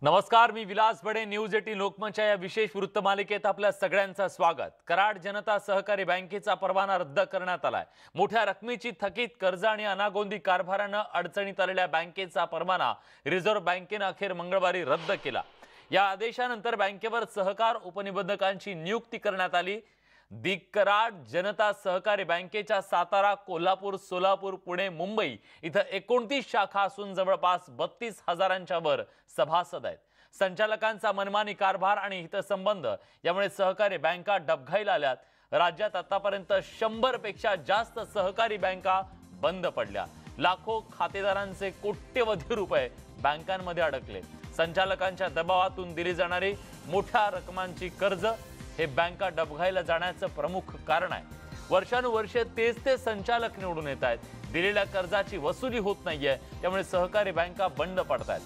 नमस्कार, मी विलास बडे. न्यूज 18 लोकमतच्या या विशेष वृत्तमालिकेत आपल्या सगळ्यांचं स्वागत. कराड जनता सहकारी बँकेचा परवाना रद्द करण्यात आलाय. मोठ्या रकमेची थकीत कर्ज आणि अनागोंदी कारभाराने अडचणीत आलेल्या बँकेचा परवाना रिझर्व्ह बँकेने अखेर मंगळवारी रद्द केला. या आदेशानंतर बँकेवर सहकार उपनिबंधकांची नियुक्ती करण्यात आली. कराड जनता सहकारी बँकेच्या सातारा, कोल्हापूर, सोलापूर, पुणे, मुंबई इथं 29 शाखा असून जवळपास 32,000च्या वर सभासद आहेत. संचालकांचा मनमानी कारभार आणि हितसंबंध यामुळे सहकारी बँका डबघाईला आल्यात. राज्यात आतापर्यंत 100 पेक्षा जास्त सहकारी बँका बंद पडल्या. लाखो खातेदारांचे कोट्यवधी रुपये बँकांमध्ये अडकले. संचालकांच्या दबावातून दिली जाणारी मोठ्या रकमांची कर्ज हे बँका डबघाईला जाण्याचं प्रमुख कारण आहे. वर्षानुवर्षे तेच ते संचालक निवडून येत आहेत. दिलेल्या कर्जाची वसुली होत नाहीये, त्यामुळे सहकारी बँका बंद पडतात.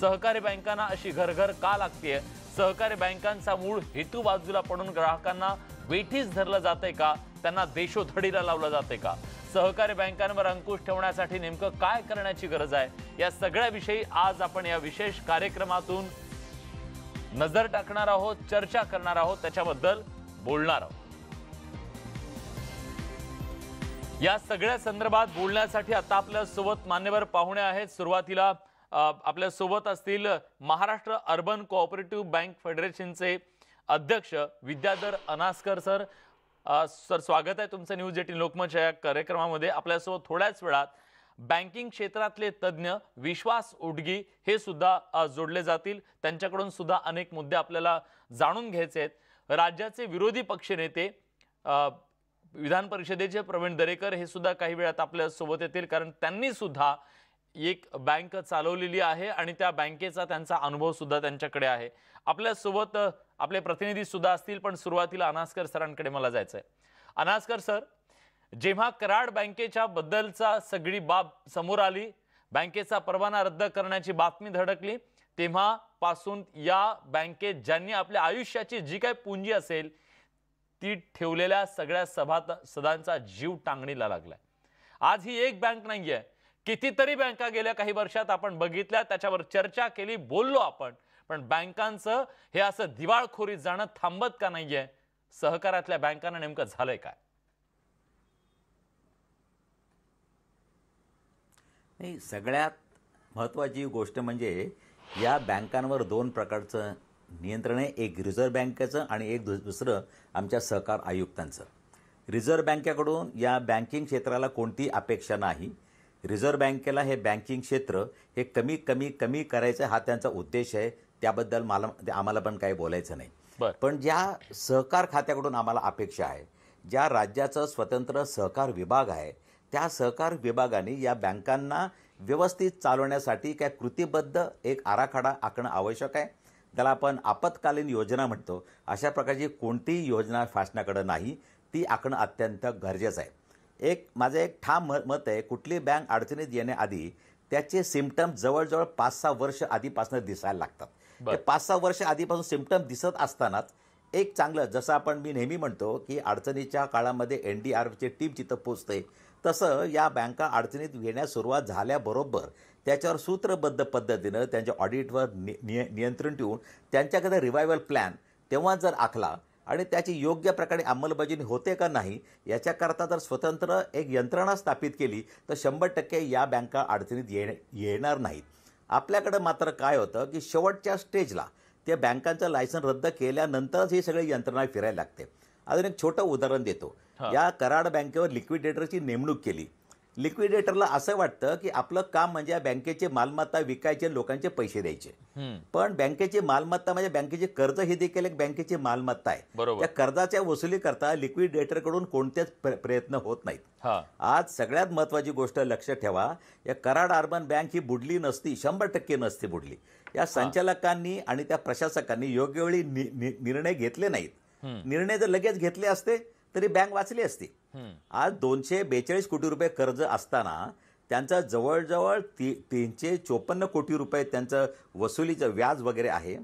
सहकारी बँकांना अशी घरघर का लागतेय? सहकारी बँकांचा मूळ हेतू बाजूला पडून ग्राहकांना वेठीस धरलं जातंय का? त्यांना देशोधडीला लावलं जातंय का? सहकारी बँकांवर अंकुश ठेवण्यासाठी नेमकं काय करण्याची गरज आहे? या सगळ्याविषयी आज आपण या विशेष कार्यक्रमातून नजर टाकणार आहोत, चर्चा करणार आहोत, त्याच्याबद्दल बोलणार आहोत. या सगळ्या संदर्भात बोलण्यासाठी आता आपल्या सोबत मान्यवर पाहुणे आहेत. सुरुवातीला आपल्या सोबत असतील महाराष्ट्र अर्बन कोऑपरेटिव्ह बँक फेडरेशनचे अध्यक्ष विद्याधर अनासकर सर. सर, स्वागत आहे तुमचं न्यूज 18 लोकमतच्या या कार्यक्रमामध्ये. आपल्यासोबत थोड्याच वेळात बँकिंग क्षेत्रातले तज्ञ विश्वास उडगी हे सुद्धा जोडले जातील. त्यांच्याकडून सुद्धा अनेक मुद्दे आपल्याला जाणून घ्यायचे आहेत. राज्याचे विरोधी पक्षनेते विधान परिषदेचे प्रवीण दरेकर हे सुद्धा काही वेळात आपल्या सोबत येतील, कारण त्यांनी सुद्धा एक बँक चालवलेली आहे आणि त्या बँकेचा त्यांचा अनुभव सुद्धा त्यांच्याकडे आहे. आपल्या सोबत आपले प्रतिनिधी सुद्धा असतील, पण सुरुवातीला अनासकर सरांकडे मला जायचं आहे. अनासकर सर, जेव्हा कराड बँकेच्या बद्दलचा सगळी बाब समोर आली, बँकेचा परवाना रद्द करण्याची बातमी धडकली, तेव्हापासून या बँकेत ज्यांनी आपल्या आयुष्याची जी काही पुंजी असेल ती ठेवलेल्या सगळ्या सभासदांचा जीव टांगणीला लागलाय. आज ही एक बँक नाहीये, कितीतरी बँका गेल्या काही वर्षात आपण बघितल्या, त्याच्यावर चर्चा केली, बोललो आपण. पण बँकांचं हे असं दिवाळखोरीत जाणं थांबत का नाहीये? सहकारातल्या बँकांना नेमकं झालंय काय? नाही, सगळ्यात महत्त्वाची गोष्ट म्हणजे या बँकांवर दोन प्रकारचं नियंत्रण आहे. एक रिझर्व्ह बँकेचं आणि एक दुसरं आमच्या सहकार आयुक्तांचं. रिझर्व्ह बँकेकडून या बँकिंग क्षेत्राला कोणती अपेक्षा नाही. रिझर्व्ह बँकेला हे बँकिंग क्षेत्र हे कमी करायचं हा त्यांचा उद्देश आहे. त्याबद्दल आम्हाला पण काही बोलायचं नाही. पण ज्या सहकार खात्याकडून आम्हाला अपेक्षा आहे, ज्या राज्याचं स्वतंत्र सहकार विभाग आहे, त्या सहकार विभागाने या बँकांना व्यवस्थित चालवण्यासाठी काय कृतीबद्ध एक आराखडा आखणं आवश्यक आहे. त्याला आपण आपत्कालीन योजना म्हणतो. अशा प्रकारची कोणतीही योजना शासनाकडे नाही, ती आखणं अत्यंत गरजेचं आहे. माझं एक ठाम मत आहे, कुठली बँक अडचणीत येण्याआधी त्याचे सिम्पटम जवळजवळ 5-6 वर्ष आधीपासून दिसायला लागतात. ते 5-6 वर्ष आधीपासून सिम्पटम दिसत असतानाच एक चांगलं, जसं मी नेहमी म्हणतो की अडचणीच्या काळामध्ये NDRFची टीम तिथं पोचते, तसं या बँका अडचणीत येण्यास सुरुवात झाल्याबरोबर त्याच्यावर सूत्रबद्ध पद्धतीनं त्यांच्या ऑडिटवर नियंत्रण ठेवून त्यांच्याकडे रिवायवल प्लॅन तेव्हा जर आखला आणि त्याची योग्य प्रकारे अंमलबजावणी होते का नाही याच्याकरता जर स्वतंत्र एक यंत्रणा स्थापित केली तर 100% या बँका अडचणीत येणार नाहीत. आपल्याकडं मात्र काय होतं की शेवटच्या स्टेजला त्या बँकांचं लायसन रद्द केल्यानंतरच ही सगळी यंत्रणा फिरायला लागते. अजून एक छोटं उदाहरण देतो. या कराड बँकेवर लिक्विडेटरची नेमणूक केली. लिक्विडेटरला असं वाटतं की आपलं काम म्हणजे या बँकेचे मालमत्ता विकायचे, लोकांचे पैसे द्यायचे. पण बँकेची मालमत्ता म्हणजे बँकेचे कर्ज ही देखील एक बँकेची मालमत्ता आहे. त्या कर्जाच्या वसुलीकरता लिक्विडेटरकडून कोणतेच प्रयत्न होत नाहीत. आज सगळ्यात महत्त्वाची गोष्ट लक्षात ठेवा, या कराड अर्बन बँक ही बुडली नसती, 100% नसती बुडली. या संचालकांनी आणि त्या प्रशासकांनी योग्य वेळी निर्णय घेतले नाहीत. निर्णय जर लगेच घेतले असते तरी बँक वाचली असती. आज 242 कोटी रुपये कर्ज असताना त्यांचा जवळजवळ 354 कोटी रुपये त्यांचं वसुलीचं व्याज वगैरे आहे.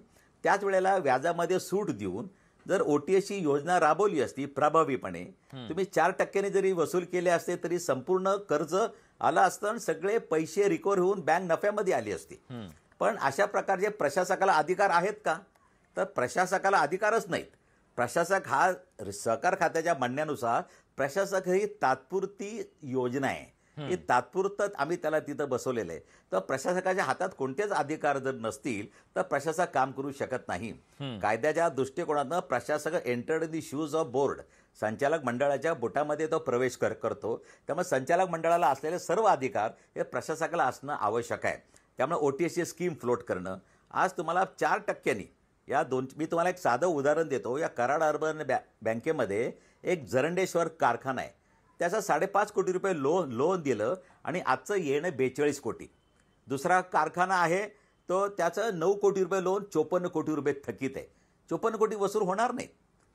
त्याच वेळेला व्याजामध्ये सूट देऊन जर OTSची योजना राबवली असती प्रभावीपणे, तुम्ही 4% जरी वसूल केले असते तरी संपूर्ण कर्ज आलं असतं आणि सगळे पैसे रिकव्हर होऊन बँक नफ्यामध्ये आली असती. पण अशा प्रकारचे प्रशासकाला अधिकार आहेत का? तर प्रशासकाला अधिकारच नाहीत. प्रशासक हा सहकार खात्याच्या म्हणण्यानुसार प्रशासक ही तात्पुरती योजना आहे. ही तात्पुरतं आम्ही त्याला तिथं बसवलेलं आहे. तर प्रशासकाच्या हातात कोणतेच अधिकार जर नसतील तर प्रशासक काम करू शकत नाही. कायद्याच्या दृष्टिकोनातून प्रशासक entered the shoes of board, संचालक मंडळाच्या बुटामध्ये तो प्रवेश करतो. त्यामुळे संचालक मंडळाला असलेले सर्व अधिकार हे प्रशासकाला असणं आवश्यक आहे. त्यामुळे OTSची स्कीम फ्लोट करणं, आज तुम्हाला 4% या मी तुम्हाला एक साधं उदाहरण देतो. या कराड अर्बन बँकेमध्ये एक जरंडेश्वर कारखाना आहे. त्याचा 5.5 कोटी रुपये लोन दिलं आणि आजचं येणं 42 कोटी. दुसरा कारखाना आहे तो त्याचं 9 कोटी रुपये लोन 54 कोटी रुपये थकीत आहे. 54 कोटी वसूल होणार नाही.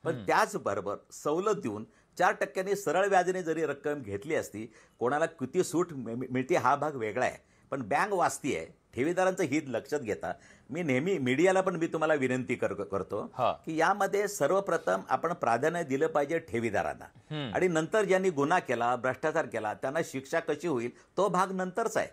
पण त्याचबरोबर सवलत देऊन 4% सरळ व्याजाने जरी रक्कम घेतली असती, कोणाला किती सूट मिळते हा भाग वेगळा आहे. पण बँक वाचती आहे. ठेवीदारांचं हित लक्षात घेता मी नेहमी मीडियाला पण मी तुम्हाला विनंती करतो की यामध्ये सर्वप्रथम आपण प्राधान्य दिलं पाहिजे ठेवीदारांना, आणि नंतर ज्यांनी गुन्हा केला, भ्रष्टाचार केला त्यांना शिक्षा कशी होईल तो भाग नंतरचा आहे.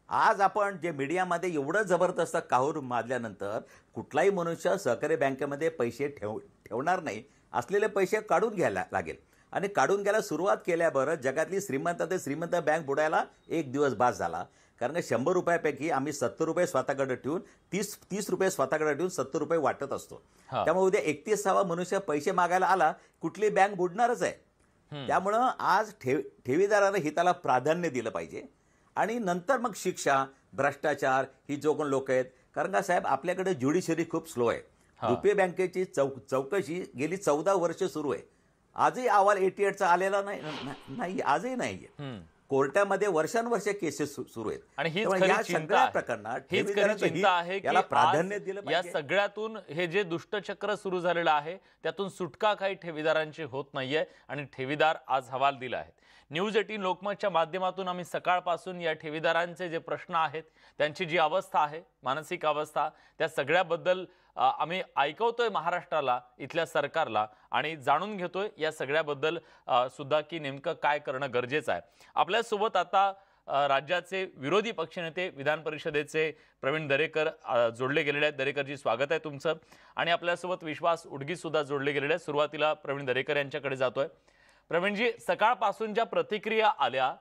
आज आपण जे मीडियामध्ये एवढं जबरदस्त काहूर माजल्यानंतर कुठलाही मनुष्य सहकारी बँकेमध्ये पैसे ठेवणार नाही. असलेले पैसे काढून घ्यायला लागेल, आणि काढून घ्यायला सुरुवात केल्याबरोबर जगातली श्रीमंत ते श्रीमंत बँक बुडायला एक दिवस बास झाला. कारण का 100 रुपयापैकी आम्ही 70 रुपये स्वतःकडे ठेवून 30 रुपये स्वतःकडे ठेवून 70 रुपये वाटत असतो. त्यामुळे उद्या 31वा मनुष्य पैसे मागायला आला कुठली बँक बुडणारच आहे. त्यामुळं आज ठेवीदारानं हिताला प्राधान्य दिलं पाहिजे, आणि नंतर मग शिक्षा, भ्रष्टाचार ही जो कोण लोक आहेत. कारण का साहेब आपल्याकडे ज्युडिशरी खूप स्लो आहे. रुपे बँकेची चौकशी गेली 14 वर्ष सुरू आहे. आजही अहवाल 88चा आलेला नाही, आजही नाही. कोर्टामध्ये वर्षानुवर्ष केसेस सुरू आहेत. आणि हीच या खरी सगळ्या प्रकरणात चिंता आहे की याला प्राधान्य दिलं या पाहिजे. सगळ्यातून हे जे दुष्टचक्र सुरू झालेलं आहे त्यातून सुटका काही ठेवीदारांची होत नाहीये, आणि ठेवीदार आज हवाल दिला आहे. न्यूज 18 लोकमतच्या माध्यमातून आम्ही सकाळपासून या ठेवीदारांचे जे प्रश्न आहेत, त्यांची जी अवस्था आहे, मानसिक अवस्था, त्या सगळ्याबद्दल आम्ही ऐकवतोय महाराष्ट्राला, इथल्या सरकारला, आणि जाणून घेतोय या सगळ्याबद्दल सुद्धा की नेमकं काय करणं गरजेचं आहे. आपल्यासोबत आता राज्याचे विरोधी पक्षनेते विधान परिषदेचे प्रवीण दरेकर जोडले गेलेले आहेत. दरेकरजी, स्वागत आहे तुमचं. आणि आपल्यासोबत विश्वास उडगी सुद्धा जोडले गेलेले आहेत. सुरुवातीला प्रवीण दरेकर यांच्याकडे जातोय. प्रवीणजी, सकाळपासून ज्या प्रतिक्रिया आल्या,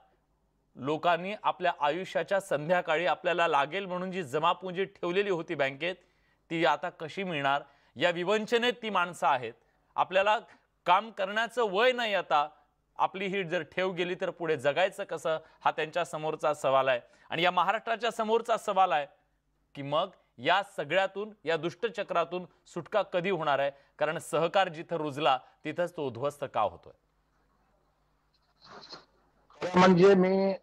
लोकांनी आपल्या आयुष्याच्या संध्याकाळी आपल्याला लागेल म्हणून जी जमापुंजी ठेवलेली होती बँकेत, ती आता कशी मिळणार? या विवंचनेत ती माणसं आहेत. आपल्याला काम करण्याचं वय नाही आता. आपली ही जर ठेव गेली तर पुढे जगायचं कसं, हा त्यांच्या समोरचा सवाल आहे. आणि या महाराष्ट्राच्या समोरचा सवाल आहे की मग या सगळ्यातून, या दुष्टचक्रातून सुटका कधी होणार आहे? कारण सहकार जिथं रुजला तिथंच तो उद्ध्वस्त का होतोय? म्हणजे मी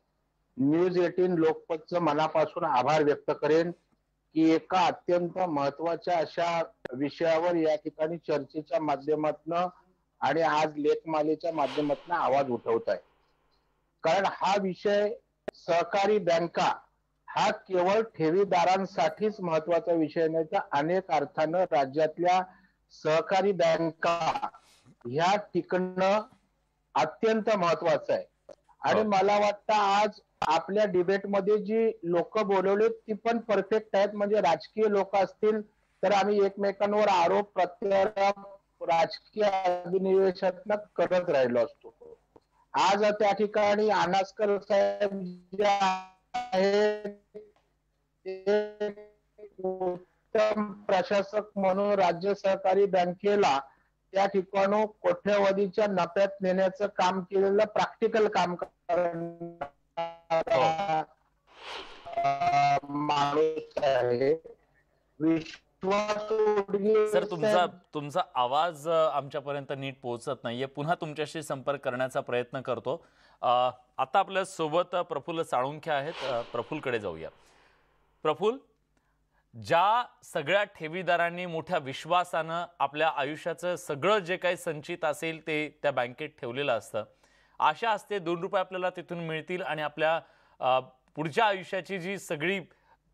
न्यूज 18 लोकमतचं मनापासून आभार व्यक्त करेन की एका अत्यंत महत्वाच्या अशा विषयावर या ठिकाणी चर्चेच्या माध्यमातून आणि आज लेखमालेच्या माध्यमातून आवाज उठवत आहे. कारण हा विषय सहकारी बँका हा केवळ ठेवीदारांसाठीच महत्वाचा विषय नाही, तर अनेक अर्थानं राज्यातल्या सहकारी बँका ह्या टिकणं अत्यंत महत्वाचं आहे. आणि मला वाटतं आज आपल्या डिबेटमध्ये जी लोक बोलवली ती पण परफेक्ट आहेत. म्हणजे राजकीय लोक असतील तर आम्ही एकमेकांवर आरोप प्रत्यारोप राजकीय अभिनिवेशातनं करत राहिलो असतो. आज त्या ठिकाणी अनासकर साहेब जे आहेत उत्तम प्रशासक म्हणून राज्य सहकारी बँकेला त्या ठिकाणी कोट्यवधीच्या नफ्यात नेण्याचं काम केलेलं प्रॅक्टिकल काम माणूस आहे. सर, तुमचा आवाज आमच्यापर्यंत नीट पोहोचत नाहीये. पुन्हा तुमच्याशी संपर्क करण्याचा प्रयत्न करतो. आता आपल्या सोबत प्रफुल्ल साळुंखे आहेत. प्रफुल्लकडे जाऊया. प्रफुल्ल, ज्या सगळ्या ठेवीदारांनी मोठ्या विश्वासानं आपल्या आयुष्याचं सगळं जे काही संचित असेल ते त्या बँकेत ठेवलेलं असतं, आशा असते 2 रुपये आपल्याला तिथून मिळतील आणि आपल्या पुढच्या आयुष्याची जी सगळी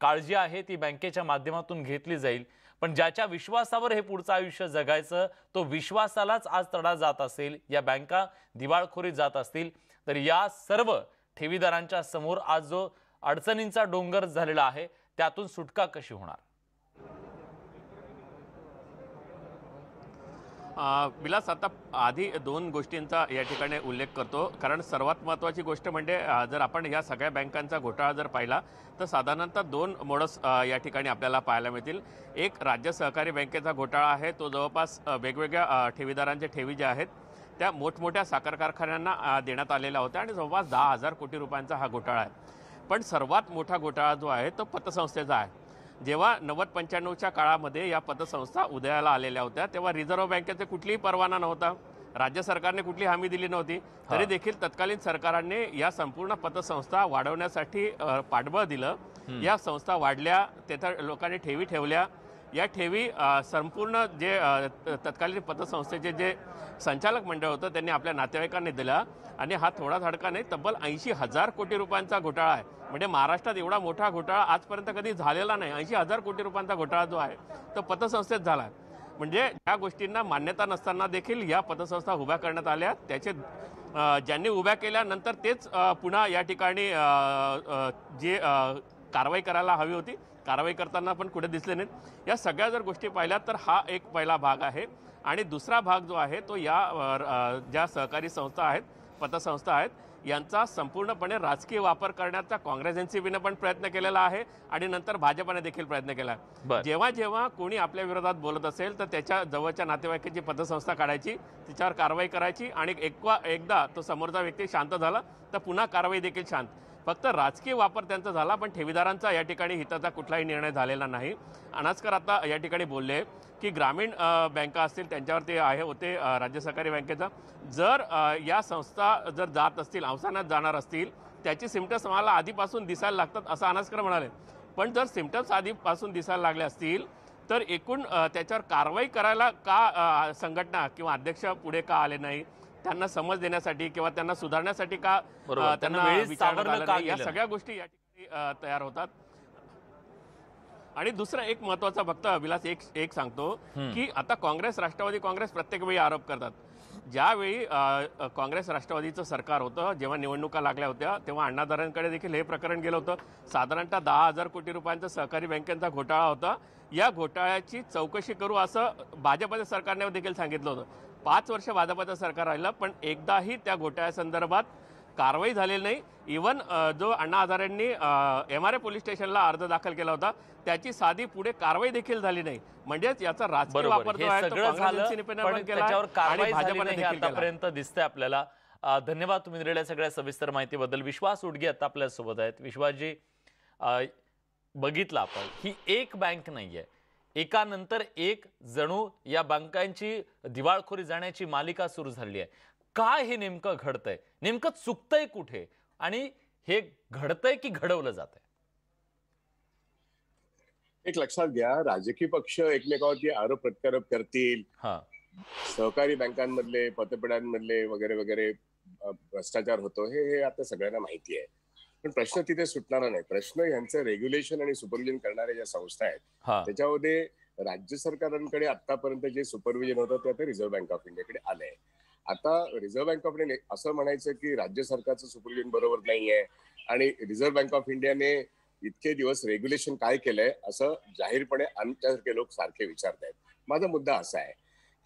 काळजी आहे ती बँकेच्या माध्यमातून घेतली जाईल. पण ज्याच्या विश्वासावर हे पुढचं आयुष्य जगायचं, तो विश्वासालाच आज तडा जात असेल, या बँका दिवाळखोरीत जात असतील, तर या सर्व ठेवीदारांच्या समोर आज जो अडचणींचा डोंगर झालेला आहे त्यातून सुटका कशी होणार? विलास, आता आधी दोन गोष्टींचा या ठिकाणी उल्लेख करतो, कारण सर्वात महत्त्वाची गोष्ट म्हणजे जर आपण या सगळ्या बँकांचा घोटाळा जर पाहिला तर साधारणतः दोन मोडस या ठिकाणी आपल्याला पाहायला मिळतील. एक राज्य सहकारी बँकेचा घोटाळा आहे, तो जवळपास वेगवेगळ्या ठेवीदारांचे ठेवी ज्या आहेत त्या मोठमोठ्या साखर कारखान्यांना देण्यात आलेल्या होत्या आणि जवळपास 10,000 कोटी रुपयांचा हा घोटाळा आहे. पण सर्वात मोठा घोटाळा जो आहे तो पतसंस्थेचा आहे. जेव्हा 90-95च्या काळामध्ये या पतसंस्था उदयाला आलेल्या होत्या तेव्हा रिझर्व्ह बँकेचे कुठलीही परवाना नव्हता, राज्य सरकारने कुठली हमी दिली नव्हती, तरी देखील तत्कालीन सरकारांनी या संपूर्ण पतसंस्था वाढवण्यासाठी पाठबळ दिलं. या संस्था वाढल्या, तेथे लोकांनी ठेवी ठेवल्या. या ठेवी संपूर्ण जे तत्कालीन पतसंस्थेचे जे संचालक मंडळ होतं त्यांनी आपल्या नातेवाईकांनी दिला आणि हा थोडा धडका नाही, तब्बल 80,000 कोटी रुपयांचा घोटाळा आहे. म्हणजे महाराष्ट्रात एवढा मोठा घोटाळा आजपर्यंत कधी झालेला नाही. 80,000 कोटी रुपयांचा घोटाळा जो आहे तो पतसंस्थेत झाला आहे. म्हणजे या गोष्टींना मान्यता नसताना देखील या पतसंस्था उभ्या करण्यात आल्या. त्याचे ज्यांनी उभ्या केल्यानंतर तेच पुन्हा या ठिकाणी जे कारवाई करायला हवी होती, कारवाई करताना पण कुठे दिसले नाहीत. या सगळ्या जर गोष्टी पाहिल्या तर हा एक पहिला भाग आहे. आणि दुसरा भाग जो आहे तो या ज्या सहकारी संस्था आहेत, पतसंस्था आहेत, यांचा संपूर्णपणे राजकीय वापर करण्याचा काँग्रेस एनसीपीने पण प्रयत्न केलेला आहे आणि नंतर भाजपने देखील प्रयत्न केला आहे. जेव्हा जेव्हा कोणी आपल्या विरोधात बोलत असेल तर त्याच्या जवळच्या नातेवाईकांची पतसंस्था काढायची, तिच्यावर कारवाई करायची आणि एकदा तो समोरचा व्यक्ती शांत झाला तर पुन्हा कारवाई देखील शांत. फक्त राजकीय वापर त्यांचा झाला, पण ठेवीदारांचा या ठिकाणी हिताचा कुठलाही निर्णय झालेला नाही. अनास्कर आता या ठिकाणी बोलले की ग्रामीण बँका असतील त्यांच्यावरती होते राज्य सहकारी बँकेचा, जर या संस्था जर जात असतील, अवसानात जाणार असतील, त्याची सिम्पटम्स मला आधीपासून दिसायला लागतात असं अनास्कर म्हणाले. पण जर सिम्पटम्स आधीपासून दिसायला लागले असतील तर एकूण त्याच्यावर कारवाई करायला का संघटना किंवा अध्यक्ष पुढे का आले नाही, त्यांना समज देण्यासाठी किंवा त्यांना सुधारण्यासाठी का त्यांना विचारण्यात आलं, या सगळ्या गोष्टी या ठिकाणी तयार होतात. आणि दुसरा एक महत्वाचा फक्त विलास एक सांगतो की आता काँग्रेस राष्ट्रवादी काँग्रेस प्रत्येक वेळी आरोप करतात. ज्यावेळी काँग्रेस राष्ट्रवादीचं सरकार होतं, जेव्हा निवडणुका लागल्या होत्या तेव्हा अण्णादारांकडे देखील हे प्रकरण गेलं होतं. साधारणतः 10,000 कोटी रुपयांचा सहकारी बँकेचा घोटाळा होता. या घोटाळ्याची चौकशी करू असं भाजपच्या सरकारने देखील सांगितलं होतं. 5 वर्ष भाजपचं सरकार राहिलं पण एकदाही त्या घोटाळ्यासंदर्भात कारवाई झालेली नाही. इव्हन जो अण्णा हजारेंनी MRA पोलीस स्टेशनला अर्ज दाखल केला होता त्याची साधी पुढे कारवाई देखील झाली नाही. म्हणजेच याचा राजकीय वापर जो आहे तो काँग्रेस पण केला आणि भाजपने देखील आतापर्यंत दिसतंय आपल्याला. धन्यवाद तुम्ही दिलेल्या सगळ्या सविस्तर माहितीबद्दल. विश्वास उडगे आता आपल्या सोबत आहेत. विश्वासजी, बघितलं आपण ही एक बँक नाहीये, एकानंतर एक जणू या बँकांची दिवाळखोरी जाण्याची मालिका सुरू झाली आहे. काय हे नेमकं घडतंय, नेमकं चुकतंय कुठे आणि हे घडतंय की घडवलं जातंय? एक लक्षात घ्या, राजकीय पक्ष एकमेकावरती आरोप प्रत्यारोप करतील, सहकारी बँकांमधले पतपेढ्यांमधले वगैरे वगैरे भ्रष्टाचार होतो हे आता सगळ्यांना माहिती आहे. पण प्रश्न तिथे सुटणारा नाही. प्रश्न यांचं रेग्युलेशन आणि सुपरविजन करणाऱ्या ज्या संस्था आहेत त्याच्यामध्ये राज्य सरकारांकडे आतापर्यंत जे सुपरविजन होतं ते आता रिझर्व्ह बँक ऑफ इंडियाकडे आलंय. आता रिझर्व्ह बँक ऑफ इंडिया असं म्हणायचं की राज्य सरकारचं सुपरविजन बरोबर नाहीये आणि रिझर्व्ह बँक ऑफ इंडियाने इतके दिवस रेग्युलेशन काय केलंय असं जाहीरपणे आमच्यासारखे लोक सारखे विचारतायत. माझा मुद्दा असा आहे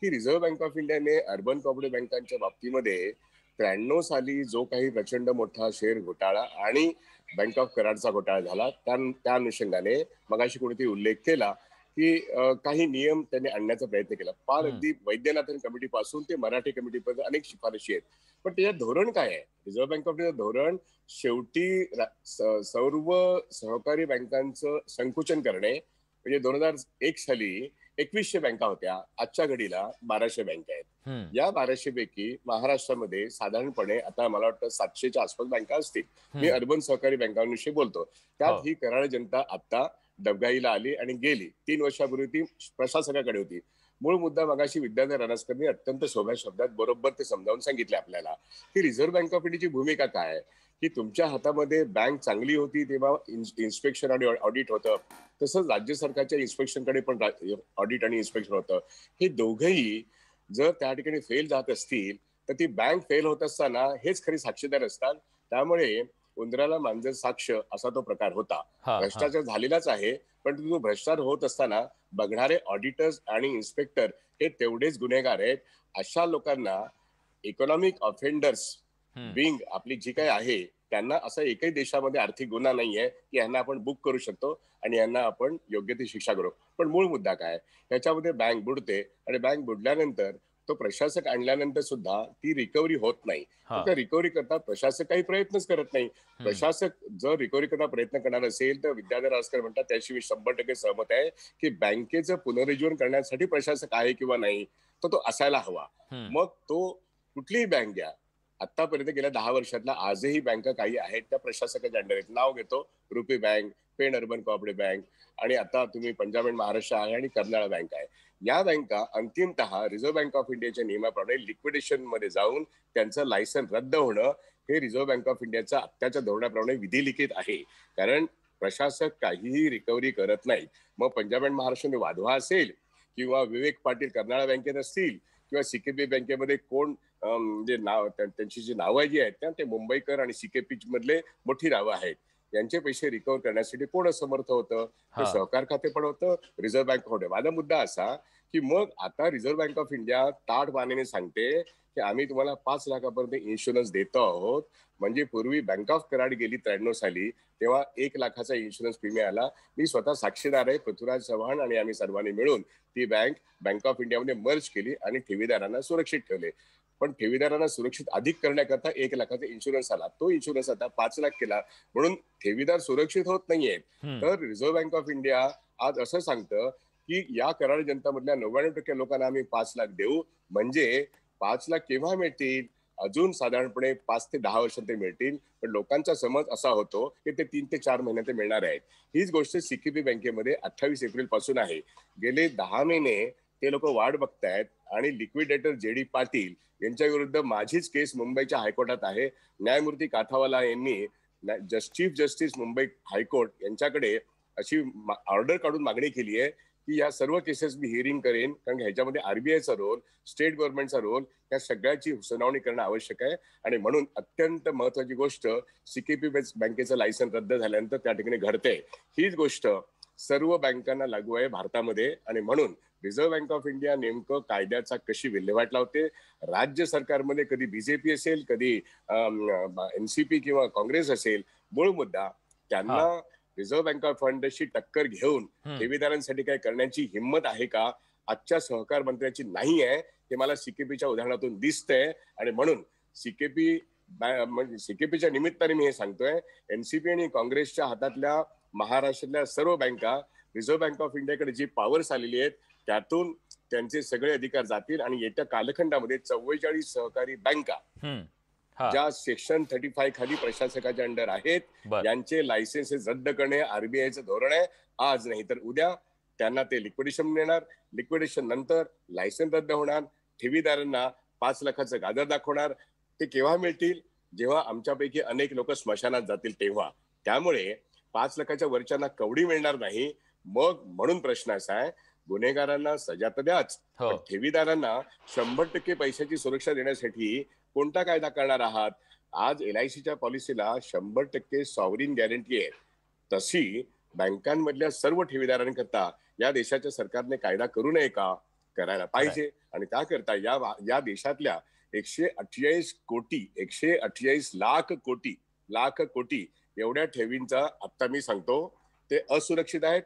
की रिझर्व्ह बँक ऑफ इंडियाने अर्बन कोऑपरेटिव्ह बँकांच्या बाबतीमध्ये 93 साली जो काही प्रचंड मोठा शेअर घोटाळा आणि बँक ऑफ कराडचा घोटाळा झाला त्या अनुषंगाने मगाशी कोणीतरी उल्लेख केला की काही नियम त्यांनी आणण्याचा प्रयत्न केला. फार अगदी वैद्यनाथन कमिटी पासून ते मराठी कमिटीपर्यंत अनेक शिफारशी आहेत. पण त्याच्यात धोरण काय आहे? रिझर्व्ह बँक ऑफ इंडियाचं धोरण शेवटी सर्व सहकारी बँकांचं संकुचन करणे. म्हणजे 2001 साली 2100 बँका होत्या, आजच्या घडीला 1200 बँका आहेत. या 1200 पैकी महाराष्ट्रामध्ये साधारणपणे आता मला वाटतं 700च्या आसपास बँका असतील. मी अर्बन सहकारी बँकांविषयी बोलतो. त्यात ही कराड जनता आता डबघाईला आली आणि गेली. 3 वर्षापूर्वी ती प्रशासकाकडे होती. मूळ मुद्दा मगाशी विद्याधर रानसकरनी अत्यंत सोप्या शब्दात बरोबर ते समजावून सांगितले आपल्याला की रिझर्व्ह बँक ऑफ इंडियाची भूमिका काय आहे. की तुमच्या हातामध्ये बँक चांगली होती तेव्हा इन्स्पेक्शन आणि ऑडिट होतं, तसंच राज्य सरकारच्या इन्स्पेक्शनकडे पण ऑडिट आणि इन्स्पेक्शन होतं. हे दोघंही जर त्या ठिकाणी फेल जात असतील तर ती बँक फेल होत असताना हेच खरी साक्षीदार असतात. त्यामुळे उंदराला मांजर साक्ष असा तो प्रकार होता. हा. भ्रष्टाचार झालेलाच आहे, पण तो भ्रष्टाचार होत असताना बघणारे ऑडिटर्स आणि इन्स्पेक्टर हे तेवढेच गुन्हेगार आहेत. अशा लोकांना इकॉनॉमिक ऑफेंडर्स विंग आपली जी काही आहे, त्यांना असा एकही देशामध्ये आर्थिक गुन्हा नाहीये की यांना आपण बुक करू शकतो आणि यांना आपण योग्य ती शिक्षा करू. पण मूळ मुद्दा काय, याच्यामध्ये बँक बुडते आणि बँक बुडल्यानंतर तो प्रशासक आणल्यानंतर सुद्धा ती रिकव्हरी होत नाही. त्या रिकव्हरी करता प्रशासक काही प्रयत्नच करत नाही. प्रशासक जर रिकव्हरी करता प्रयत्न करणार असेल तर विद्याधर रासकर म्हणतात त्याशी मी 100% सहमत आहे की बँकेचं पुनरुज्जीवन करण्यासाठी प्रशासक आहे किंवा नाही, तर तो असायला हवा. मग तो कुठलीही बँक घ्या, आतापर्यंत गेल्या 10 वर्षातला आजही बँका काही आहेत त्या प्रशासकाच्या अंडर आहेत. नाव घेतो Rupee bank, Pen urban cooperative bank, आणि आता तुम्ही पंजाब अँड महाराष्ट्र आहे आणि कर्नाळा बँक आहे. या बँका अंतिमतः रिझर्व्ह बँक ऑफ इंडियाच्या नियमाप्रमाणे लिक्विडेशन मध्ये जाऊन त्यांचं लायसन रद्द होणं हे रिझर्व्ह बँक ऑफ इंडियाच्या आत्ताच्या धोरणाप्रमाणे विधिलिखित आहे. कारण प्रशासक काहीही रिकव्हरी करत नाहीत. मग पंजाब अँड महाराष्ट्र वाधवा असेल किंवा विवेक पाटील कर्नाळा बँकेत असतील किंवा सीकेपी बँकेमध्ये कोण म्हणजे नाव त्यांची जी नावं जी आहेत त्या ते मुंबईकर आणि सीकेपी मधले मोठी नावं आहेत. यांचे पैसे रिकव्हर करण्यासाठी कोण असमर्थ होतं? ते सहकार खाते पण होतं, रिझर्व्ह बँक होते. माझा मुद्दा असा की मग आता रिझर्व्ह बँक ऑफ इंडिया ताठमानेने सांगते की आम्ही तुम्हाला 5 लाखापर्यंत इन्शुरन्स देतो आहोत. म्हणजे पूर्वी बँक ऑफ कराड गेली 93 साली, तेव्हा 1 लाखाचा इन्शुरन्स प्रीमियम आला. मी स्वतः साक्षीदार आहे, पृथ्वीराज चव्हाण आणि आम्ही सर्वांनी मिळून ती बँक ऑफ इंडियामध्ये मर्ज केली आणि ठेवीदारांना सुरक्षित ठेवले. पण ठेवीदारांना सुरक्षित अधिक करण्याकरता 1 लाखाचा इन्शुरन्स आला. तो इन्शुरन्स आता 5 लाख केला, म्हणून ठेवीदार सुरक्षित होत नाहीयेत. तर रिझर्व्ह बँक ऑफ इंडिया आज असं सांगतं की या कराड जनता मधल्या 99% लोकांना आम्ही 5 लाख देऊ. म्हणजे 5 लाख केव्हा मिळतील? अजून साधारणपणे 5 ते 10 वर्षात ते मिळतील. पण लोकांचा समज असा होतो की ते 3 ते 4 महिन्यात ते मिळणार आहेत. हीच गोष्ट सीकेपी बँकेमध्ये 28 एप्रिल पासून आहे. गेले 10 महिने ते लोक वाट बघतायत आणि लिक्विडेटर जेडी पाटील यांच्या विरुद्ध माझीच केस मुंबईच्या हायकोर्टात आहे. न्यायमूर्ती काथावाला यांनी चीफ जस्टिस मुंबई हायकोर्ट यांच्याकडे अशी ऑर्डर काढून मागणी केली आहे की या सर्व केसेस मी हिअरिंग करेन, कारण ह्याच्यामध्ये आरबीआयचा रोल, स्टेट गव्हर्नमेंटचा रोल, या सगळ्याची सुनावणी करणं आवश्यक आहे. आणि म्हणून अत्यंत महत्वाची गोष्ट सीकेपी बँकेचं लायसन रद्द झाल्यानंतर त्या ठिकाणी घडते. हीच गोष्ट सर्व बँकांना लागू आहे भारतामध्ये. आणि म्हणून रिझर्व्ह बँक ऑफ इंडिया नेमकं कायद्याचा कशी विल्हेवाट लावते. राज्य सरकारमध्ये कधी बीजेपी असेल, कधी एनसीपी किंवा काँग्रेस असेल, मूळ मुद्दा त्यांना रिझर्व्ह बँक ऑफ इंडियाशी टक्कर घेऊन ठेवीदारांसाठी काय करण्याची हिंमत आहे का? आजच्या सहकार मंत्र्याची नाही आहे, हे मला सीकेपीच्या उदाहरणातून दिसतंय. आणि म्हणून सीकेपीच्या निमित्ताने मी हे सांगतोय, एनसीपी आणि काँग्रेसच्या हातातल्या महाराष्ट्रातल्या सर्व बँका रिझर्व्ह बँक ऑफ इंडियाकडे जी पॉवर्स आलेली आहेत त्यातून त्यांचे सगळे अधिकार जातील. आणि येत्या कालखंडामध्ये 44 सहकारी बँका ज्या सेक्शन 35 खाली प्रशासकाच्या अंडर आहेत, यांचे लायसेन्सेस रद्द करणे आरबीआयचं धोरण आहे. आज नाही तर उद्या त्यांना ते लिक्विडेशन मिळणार. लिक्विडेशन नंतर लायसेन्स रद्द होणार. ठेवीदारांना 5 लाखाचं गाजर दाखवणार. ते केव्हा मिळतील? जेव्हा आमच्यापैकी अनेक लोक स्मशानात जातील तेव्हा. त्यामुळे 5 लाखाच्या वरच्यांना कवडी मिळणार नाही. मग म्हणून प्रश्न असा आहे, गुन्हेगारांना सजा तर द्याच, पण ठेवीदारांना 100% पैशाची सुरक्षा देण्यासाठी कोणता कायदा करणार आहात? आज LICच्या पॉलिसीला 100% सॉव्हरीन गॅरंटी आहे. तशी बँकांमधल्या सर्व ठेवीदारांकरता या देशाच्या सरकारने कायदा करू नये का? करायला पाहिजे. आणि त्याकरता या देशातल्या 148 लाख कोटी एवढ्या ठेवींचा आता मी सांगतो ते असुरक्षित आहेत.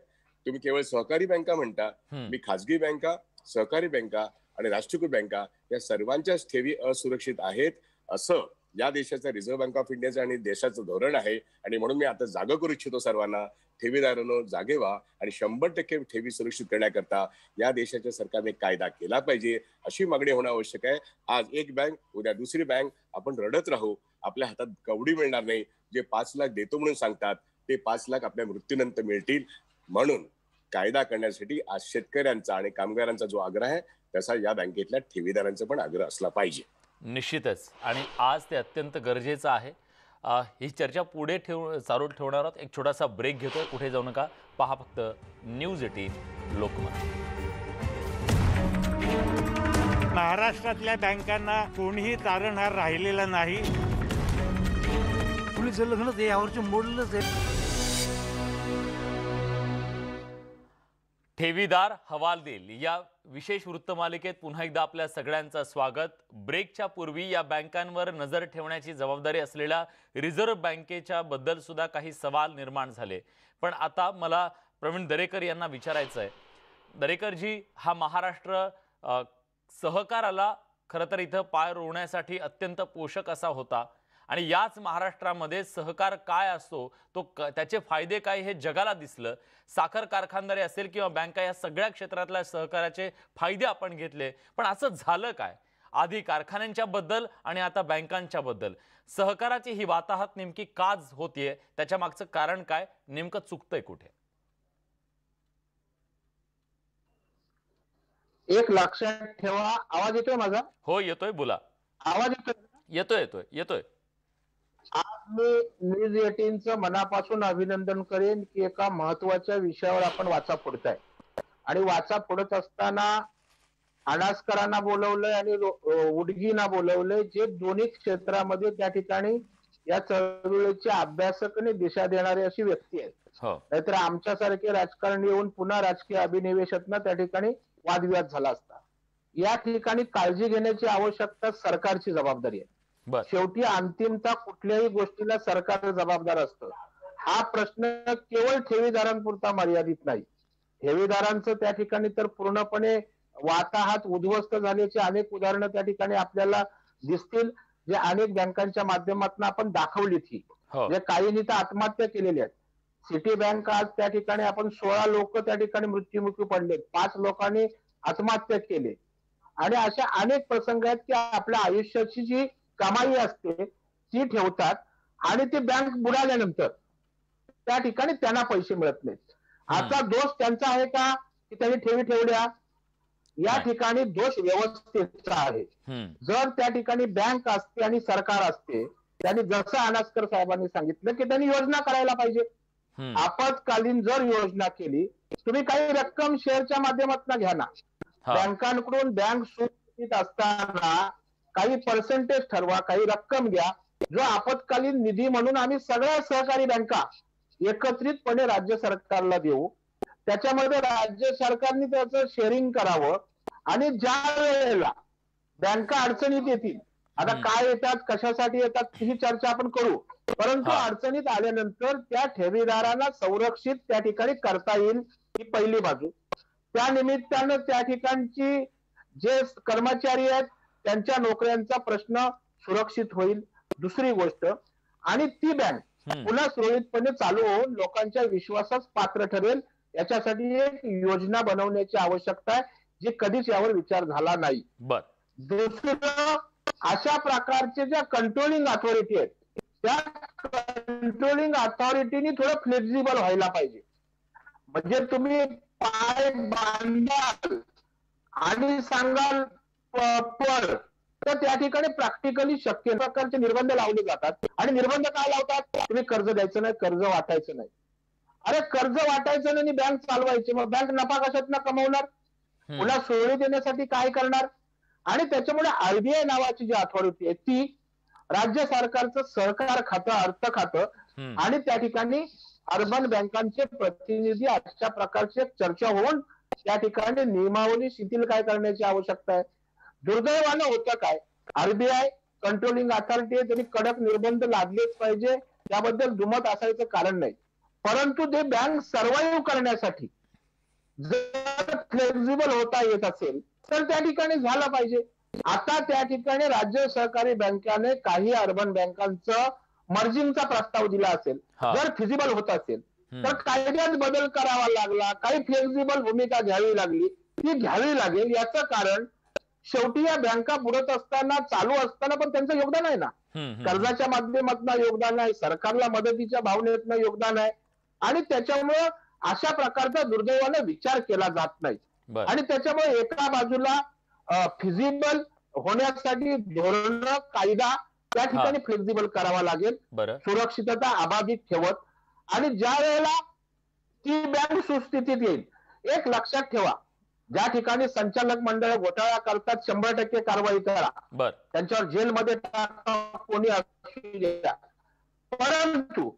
तुम्ही केवळ सहकारी बँका म्हणता, मी खाजगी बँका, सहकारी बँका आणि राष्ट्रीयकृत बँका या सर्वांच्याच ठेवी असुरक्षित आहेत असं या देशाचा रिझर्व्ह बँक ऑफ इंडियाचं आणि देशाचं धोरण आहे. आणि म्हणून मी आता जागा करू इच्छितो सर्वांना, ठेवीदारांनो जागे व्हा आणि 100% ठेवी सुरक्षित करण्याकरता या देशाच्या सरकारने कायदा केला पाहिजे, अशी मागणी होणं आवश्यक आहे. आज एक बँक, उद्या दुसरी बँक, आपण रडत राहू, आपल्या हातात कवडी मिळणार नाही. जे 5 लाख देतो म्हणून सांगतात ते 5 लाख आपल्या मृत्यूनंतर मिळतील. म्हणून कायदा करण्यासाठी आज शेतकऱ्यांचा आणि कामगारांचा जो आग्रह आहे तसा या बँकेतल्या ठेवीदारांचा पण आग्रह असला पाहिजे. निश्चितच, आणि आज ते अत्यंत गरजेचं आहे. ही चर्चा पुढे चालू ठेवणार आहोत. एक छोटासा ब्रेक घेतोय, कुठे जाऊ नका, पहा फक्त न्यूज 18 लोकमत. महाराष्ट्रातल्या बँकांना कोणीही तारणहार राहिलेला नाही. मुलीचं लग्न ते यावरची मोडलंच आहे. ठेवीदार हवाल देईल या विशेष वृत्तमालिकेत पुन्हा एकदा आपल्या सगळ्यांचं स्वागत. ब्रेकच्या पूर्वी या बँकांवर नजर ठेवण्याची जबाबदारी असलेल्या रिझर्व्ह बँकेच्या बद्दल सुद्धा काही सवाल निर्माण झाले. पण आता मला प्रवीण दरेकर यांना विचारायचं आहे. दरेकरजी, हा महाराष्ट्र सहकाराला खरं तर इथं पाय रोवण्यासाठी अत्यंत पोषक असा होता आणि याच महाराष्ट्रामध्ये सहकार काय असतो, त्याचे फायदे काय हे जगाला दिसलं. साखर कारखानदारी असेल किंवा बँका, या सगळ्या क्षेत्रातल्या सहकाराचे फायदे आपण घेतले. पण असं झालं काय? आधी कारखान्यांच्या बद्दल आणि आता बँकांच्या बद्दल सहकाराची ही वाताहत नेमकी का होतीये? त्याच्या मागचं कारण काय? नेमकं चुकतंय कुठे? एक लक्षात ठेवा. आवाज येतोय माझा? हो येतोय, बोला. आवाज येतोय? येतोय येतोय येतोय. आज मी न्यूज 18चं मनापासून अभिनंदन करेन की एका महत्वाच्या विषयावर आपण वाचा फोडताय आणि वाचा फोडत असताना अनास्करांना बोलवलंय आणि उडगींना बोलवलंय, जे दोन्ही क्षेत्रामध्ये त्या ठिकाणी या चळवळीचे अभ्यासक आणि दिशा देणारे अशी व्यक्ती आहेत. नाहीतर आमच्यासारखे राजकारणी येऊन पुन्हा राजकीय अभिनिवेशातनं त्या ठिकाणी वादविवाद झाला असता. या ठिकाणी काळजी घेण्याची आवश्यकता सरकारची जबाबदारी आहे. शेवटी अंतिमता कुठल्याही गोष्टीला सरकार जबाबदार असतं. हा प्रश्न केवळ ठेवीदारांपुरता मर्यादित नाही. ठेवीदारांचं त्या ठिकाणी तर पूर्णपणे वाताहत उद्ध्वस्त झाल्याची अनेक उदाहरणं त्या ठिकाणी आपल्याला दिसतील, जे अनेक बँकांच्या माध्यमातून आपण दाखवलीत. ही जे काहींनी तर आत्महत्या केलेल्या आहेत. सिटी बँक आज त्या ठिकाणी आपण 16 लोक त्या ठिकाणी मृत्युमुखी पडलेत, 5 लोकांनी आत्महत्या केली आणि अशा अनेक प्रसंग आहेत की आपल्या आयुष्याची जी कमाई असते ती ठेवतात आणि ती बँक बुडाल्यानंतर त्या ठिकाणी त्यांना पैसे मिळत नाहीत. आता दोष त्यांचा आहे का की त्यांनी ठेवी ठेवल्या? या ठिकाणी दोष व्यवस्थेचा आहे. जर त्या ठिकाणी बँक असते आणि सरकार असते, त्यांनी जसं अनास्कर साहेबांनी सांगितलं की त्यांनी योजना करायला पाहिजे. आपत्कालीन जर योजना केली, तुम्ही काही रक्कम शेअरच्या माध्यमातून घ्या ना. बँकांकडून बँक सुरक्षित असताना काही पर्सेंटेज ठरवा, काही रक्कम घ्या, जो आपत्कालीन निधी म्हणून आम्ही सगळ्या सहकारी बँका एकत्रितपणे राज्य सरकारला देऊ. त्याच्यामध्ये राज्य सरकारने त्याचं शेअरिंग करावं आणि ज्या वेळेला बँका अडचणीत येतील, आता काय येतात, कशासाठी येतात ही चर्चा आपण करू, परंतु अडचणीत आल्यानंतर त्या ठेवीदारांना संरक्षित त्या ठिकाणी करता येईल, ही पहिली बाजू. त्या निमित्तानं त्या ठिकाणची जे कर्मचारी आहेत त्यांच्या नोकऱ्यांचा प्रश्न सुरक्षित होईल. दुसरी गोष्ट, आणि ती बँक पुन्हा सुरळीतपणे चालू होऊन लोकांच्या विश्वासास पात्र ठरेल, याच्यासाठी एक योजना बनवण्याची आवश्यकता आहे, जी कधीच यावर विचार झाला नाही. दुसरं, अशा प्रकारचे ज्या कंट्रोलिंग अथॉरिटी आहेत त्या कंट्रोलिंग अथॉरिटीनी थोडं फ्लेक्झिबल व्हायला पाहिजे. म्हणजे तुम्ही पाय बांधाल आणि सांगाल पण, तर त्या ठिकाणी प्रॅक्टिकली शक्य प्रकारचे निर्बंध लावले जातात. आणि निर्बंध काय लावतात? तुम्ही कर्ज द्यायचं नाही, कर्ज वाटायचं नाही. अरे कर्ज वाटायचं नाही, बँक चालवायची, मग बँक नफा कशातनं कमवणार? पुन्हा सोयी देण्यासाठी काय करणार? आणि त्याच्यामुळे आरबीआय नावाची जी अथॉरिटी आहे ती राज्य सरकारचं सहकार खातं, अर्थ खातं आणि त्या ठिकाणी अर्बन बँकांचे प्रतिनिधी अशा प्रकारची चर्चा होऊन त्या ठिकाणी नियमावली शिथिल काय करण्याची आवश्यकता आहे. दुर्दैवानं होतं काय, आरबीआय कंट्रोलिंग अथॉरिटी आहे, त्यांनी कडक निर्बंध लादलेच पाहिजे, त्याबद्दल दुमत असायचं कारण नाही. परंतु ते बँक सर्व्हाइव्ह करण्यासाठी जर फ्लेक्झिबल होता येत असेल तर त्या ठिकाणी झालं पाहिजे. आता त्या ठिकाणी राज्य सहकारी बँकाने काही अर्बन बँकांचं मर्जिंगचा प्रस्ताव दिला असेल, जर फिजिबल होत असेल तर कायद्यात बदल करावा लागला, काही फ्लेक्झिबल भूमिका घ्यावी लागली, ती घ्यावी लागेल. याचं कारण शेवटी या बँका बुडत असताना, चालू असताना पण त्यांचं योगदान आहे ना. कर्जाच्या माध्यमातून योगदान आहे, सरकारला मदतीच्या भावनेतनं योगदान आहे आणि त्याच्यामुळं अशा प्रकारचा दुर्दैवाने विचार केला जात नाही. आणि त्याच्यामुळे एका बाजूला फिजिबल होण्यासाठी धोरण, कायदा त्या ठिकाणी फ्लेक्झिबल करावा लागेल, सुरक्षितता अबाधित ठेवत, आणि ज्या वेळेला ती बँक सुस्थितीत येईल, एक लक्षात ठेवा, ज्या ठिकाणी संचालक मंडळ घोटाळा करतात 100% कारवाई करा, त्यांच्यावर जेलमध्ये टाका, कोणी असू द्या. परंतु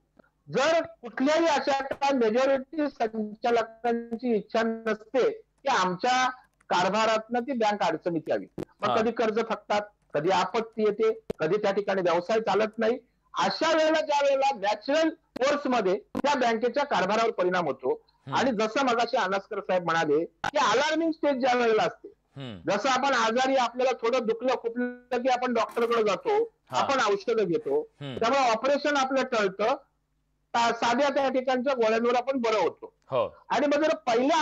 जर कुठल्याही अशा मेजॉरिटी संचालकांची इच्छा नसते की आमच्या कारभारातनं ती बँक अडचणीत यावी, मग कधी कर्ज थकतात, कधी आपत्ती येते, कधी त्या ठिकाणी व्यवसाय चालत नाही, अशा वेळेला ज्या वेळेला नॅचरल फोर्स मध्ये त्या बँकेच्या कारभारावर परिणाम होतो. आणि जसं मगाशी अनास्कर साहेब म्हणाले की अलार्मिंग स्टेज ज्या वेळेला असते, जसं आपण आजारी आपल्याला थोडं दुखलं खुपलं की आपण डॉक्टरकडे जातो, आपण औषधं घेतो, त्यामुळे ऑपरेशन आपलं टळतं, साध्या त्या ठिकाणच्या गोळ्यांवर आपण बरं होतो. आणि मग जर पहिल्या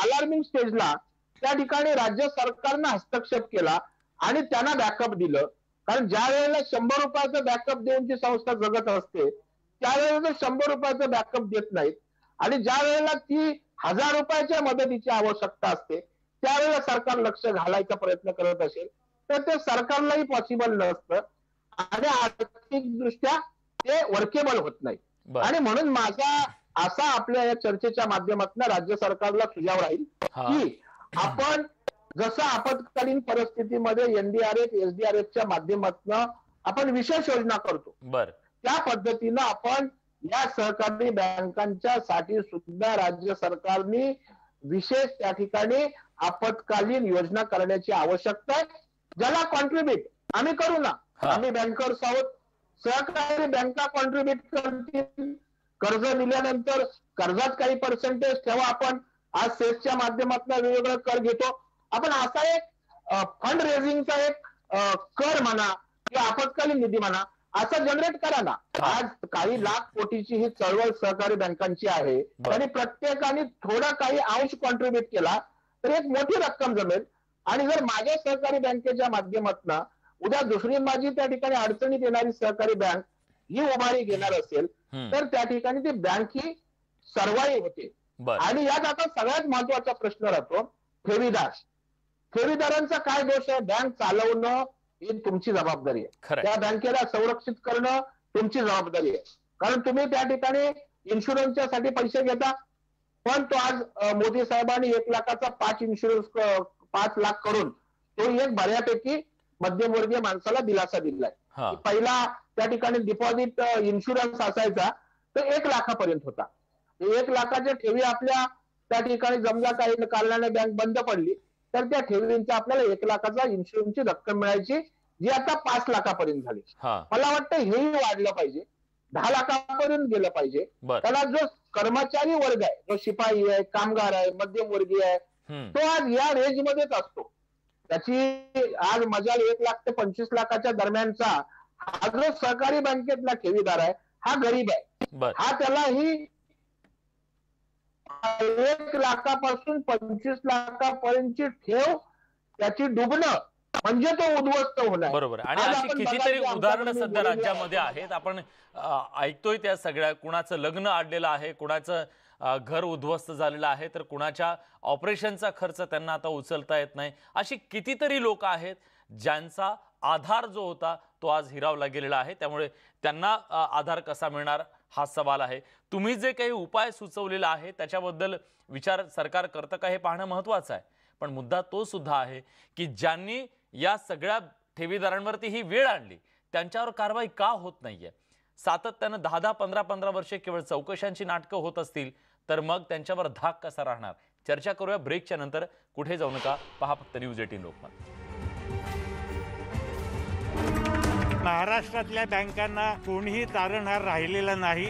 अलार्मिंग स्टेजला त्या ठिकाणी राज्य सरकारनं हस्तक्षेप केला आणि त्यांना बॅकअप दिलं, कारण ज्या वेळेला 100 रुपयाचं बॅकअप देऊन ती संस्था जगत असते त्यावेळेला 100 रुपयाचं बॅकअप देत नाहीत, आणि ज्या वेळेला ती 1000 रुपयाच्या मदतीची आवश्यकता असते त्यावेळेला सरकार लक्ष घालायचा प्रयत्न करत असेल तर ते सरकारलाही पॉसिबल नसतं आणि आर्थिक दृष्ट्या ते वर्केबल होत नाही. आणि म्हणून माझा असा आपल्या या चर्चेच्या माध्यमातून राज्य सरकारला सुझाव राहील की आपण जसं आपत्कालीन परिस्थितीमध्ये एनडीआरएफ एसडीआरएफच्या माध्यमातून आपण विशेष योजना करतो, त्या पद्धतीनं आपण या सहकारी बँकांच्या साठी सुद्धा राज्य सरकारने विशेष त्या ठिकाणी आपत्कालीन योजना करण्याची आवश्यकता आहे. ज्याला कॉन्ट्रीब्युट आम्ही करू ना, आम्ही बँकर्स आहोत, सहकारी बँका कॉन्ट्रीब्युट करतील, कर्ज दिल्यानंतर कर्जात काही पर्सेंटेज ठेवा. आपण आज सेसच्या माध्यमातून वेगवेगळं कर घेतो, आपण असा एक फंड रेझिंगचा एक कर म्हणा किंवा आपत्कालीन निधी म्हणा असं जनरेट करा ना. आज काही लाख कोटीची ही चळवळ सहकारी बँकांची आहे, आणि प्रत्येकाने थोडा काही अंश कॉन्ट्रीब्युट केला तर एक मोठी रक्कम जमेल. आणि जर माझ्या सहकारी बँकेच्या माध्यमातून उद्या दुसरी माझी त्या ठिकाणी अडचणीत येणारी सहकारी बँक ही उभारी घेणार असेल तर त्या ठिकाणी ती बँक ही सर्वाईव्ह होते. आणि यात आता सगळ्यात महत्वाचा प्रश्न राहतो ठेवीदारांचा काय दोष आहे? बँक चालवणं ही तुमची जबाबदारी आहे, त्या बँकेला संरक्षित करणं तुमची जबाबदारी आहे. कारण तुम्ही त्या ठिकाणी इन्शुरन्सच्या साठी पैसे घेता, पण तो आज मोदी साहेबांनी 1 लाखाचा 5 लाख करून तो एक बऱ्यापैकी मध्यमवर्गीय माणसाला दिलासा दिलाय. पहिला त्या ठिकाणी डिपॉझिट इन्शुरन्स असायचा तो 1 लाखापर्यंत होता. 1 लाखाच्या ठेवी आपल्या त्या ठिकाणी समजा काही कारणाने बँक बंद पडली तर त्या ठेवींचा आपल्याला 1 लाखाचा इन्शुरन्सची रक्कम मिळायची, जी आता 5 लाखापर्यंत झाली. मला वाटतं हेही वाढलं पाहिजे, 10 लाखापर्यंत गेलं पाहिजे. त्याला जो कर्मचारी वर्ग आहे, जो शिपाई आहे, कामगार आहे, मध्यमवर्गीय आहे, तो आज या रेंजमध्येच असतो. त्याची आज मजाल 1 लाख ते 25 लाखाच्या दरम्यानचा हा जो सहकारी बँकेतला ठेवीदार आहे हा गरीब आहे. हा त्यालाही 1 लाखापासून 25 लाखापर्यंतची ठेव त्याची डुबणं म्हणजे तो उद्ध्वस्त होणार. बरोबर. आणि अशी कितीतरी उदाहरणं सध्या राज्यामध्ये आहेत. आपण ऐकतोय त्या सगळ्या, कुणाचं लग्न अडलेलं आहे, कुणाचं घर उद्ध्वस्त झालेलं आहे, तर कुणाच्या ऑपरेशनचा खर्च त्यांना आता उचलता येत नाही. अशी कितीतरी लोक आहेत ज्यांचा आधार जो होता तो आज हिरावला गेलेला आहे. त्यामुळे त्यांना आधार कसा मिळणार हा सवाल आहे. तुम्ही जे काही उपाय सुचवलेला आहे त्याच्याबद्दल विचार सरकार करतं का हे पाहणं महत्त्वाचं आहे. पण मुद्दा तो सुद्धा आहे की ज्यांनी या सगळ्या ठेवीदारांवरती ही वेळ आणली त्यांच्यावर कारवाई का होत नाहीये? सातत्यानं 10-10, 15-15 वर्षे केवळ चौकशांची नाटकं होत असतील तर मग त्यांच्यावर धाक कसा राहणार? चर्चा करूया ब्रेकच्या नंतर. कुठे जाऊ नका, पहा फक्त न्यूज 18 लोकमत. महाराष्ट्रातल्या बँकांना कोणीही तारणहार राहिलेला नाही.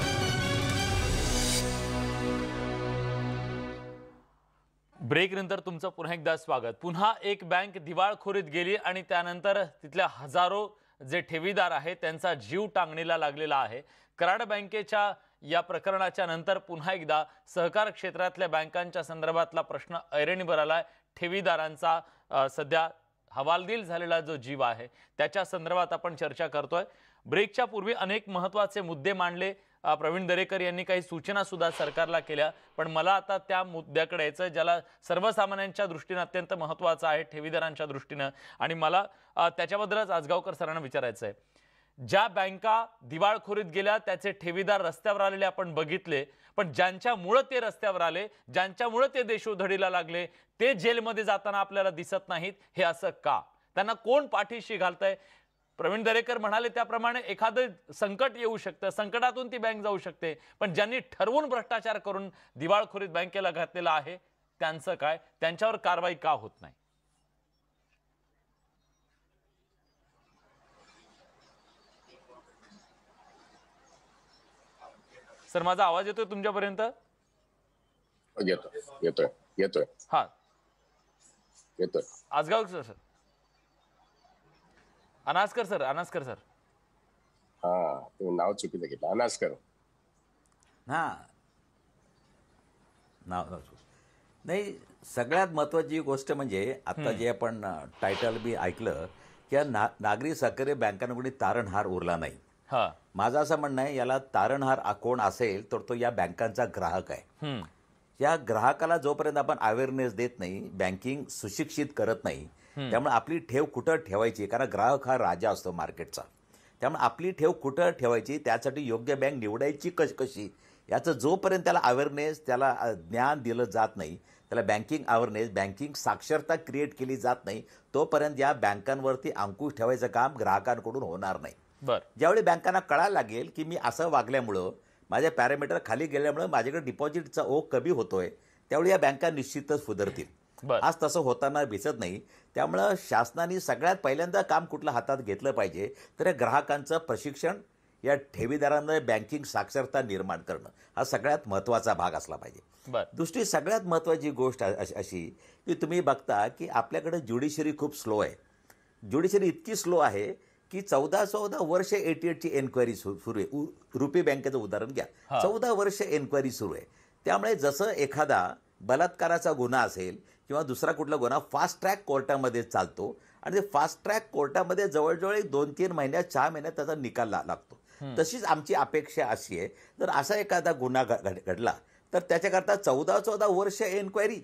ब्रेक नंतर तुमचं पुन्हा एकदा स्वागत. पुन्हा एक बँक दिवाळखोरीत गेली आणि त्यानंतर तिथल्या हजारो जे ठेवीदार आहेत त्यांचा जीव टांगणीला लागलेला आहे. कराड बँकेच्या या प्रकरणाच्या नंतर पुन्हा एकदा सहकार क्षेत्रातल्या बँकांच्या संदर्भातला प्रश्न ऐरणीवर आलाय. ठेवीदारांचा सध्या हवालदिल झालेला जो जीव आहे त्याच्या संदर्भात आपण चर्चा करतोय. ब्रेकच्या पूर्वी अनेक महत्त्वाचे मुद्दे मांडले. प्रवीण दरेकर यांनी काही सूचना सुद्धा सरकारला केल्या. पण मला आता त्या मुद्द्याकडे यायचं ज्याला सर्वसामान्यांच्या दृष्टीने अत्यंत महत्त्वाचं आहे, ठेवीदारांच्या दृष्टीने. आणि मला त्याच्याबद्दलच आजगावकर सरांना विचारायचं आहे. ज्या बँका दिवाळखोरीत गेल्या त्याचे ठेवीदार रस्त्यावर आलेले आपण बघितले, पण ज्यांच्यामुळे ते रस्त्यावर आले, ज्यांच्यामुळे ते देशोधडीला लागले, ते जेलमध्ये जाताना आपल्याला दिसत नाहीत. हे असं का? त्यांना कोण पाठीशी घालतंय? प्रवीण दरेकर म्हणाले त्याप्रमाणे एखादं संकट येऊ शकतं, संकटातून ती बँक जाऊ शकते, पण ज्यांनी ठरवून भ्रष्टाचार करून दिवाळखोरीत बँकेला घातलेला आहे त्यांचं काय, त्यांच्यावर कारवाई का होत नाही? सर, माझा आवाज येतोय तुमच्यापर्यंत? येतोय हा, येतोय. Ajgaon sir, Anaskar sir. हा, तुम्ही नाव चुकीचं घेतलं. अनासकर. हा, नाव नाही. सगळ्यात महत्त्वाची गोष्ट म्हणजे आता जे आपण टायटल बी ऐकलं की नागरी सहकारी बँकांकडे तारणहार उरला नाही. हा, माझं असं म्हणणं आहे, याला तारणहार कोण असेल तर तो या बँकांचा ग्राहक आहे. या ग्राहकाला जोपर्यंत आपण अवेअरनेस देत नाही, बँकिंग सुशिक्षित करत नाही, त्यामुळे आपली ठेव कुठं ठेवायची, कारण ग्राहक हा राजा असतो मार्केटचा. त्यामुळे आपली ठेव कुठं ठेवायची, त्यासाठी योग्य बँक निवडायची कशी, याचं जोपर्यंत त्याला अवेअरनेस, त्याला ज्ञान दिलं जात नाही, त्याला बँकिंग अवेअरनेस, बँकिंग साक्षरता क्रिएट केली जात नाही, तोपर्यंत या बँकांवरती अंकुश ठेवायचं काम ग्राहकांकडून होणार नाही. ज्यावेळी बँकांना कळायला लागेल की मी असं वागल्यामुळं, माझ्या पॅरामीटर खाली गेल्यामुळं माझ्याकडे डिपॉझिटचा ओघ कमी होतोय, त्यावेळी या बँका निश्चितच सुधारतील. आज तसं होताना दिसत नाही. त्यामुळं शासनाने सगळ्यात पहिल्यांदा काम कुठलं हातात घेतलं पाहिजे तर ग्राहकांचं प्रशिक्षण, या ठेवीदारांना बँकिंग साक्षरता निर्माण करणं हा सगळ्यात महत्त्वाचा भाग असला पाहिजे. दुसरी सगळ्यात महत्त्वाची गोष्ट अशी की तुम्ही बघता की आपल्याकडे ज्युडिशरी खूप स्लो आहे. ज्युडिशरी इतकी स्लो आहे की 14 वर्ष 88ची एन्क्वायरी सुरू आहे. रुपी बँकेचं उदाहरण घ्या, 14 वर्ष एन्क्वायरी सुरू आहे. त्यामुळे जसं एखादा बलात्काराचा गुन्हा असेल किंवा दुसरा कुठला गुन्हा फास्ट ट्रॅक कोर्टामध्ये चालतो आणि ते फास्ट ट्रॅक कोर्टामध्ये जवळजवळ 2-3 महिन्यात 6 महिन्यात त्याचा निकाल लागतो. तशीच आमची अपेक्षा अशी आहे, जर असा एखादा गुन्हा घडला तर त्याच्याकरता 14 वर्ष एन्क्वायरी,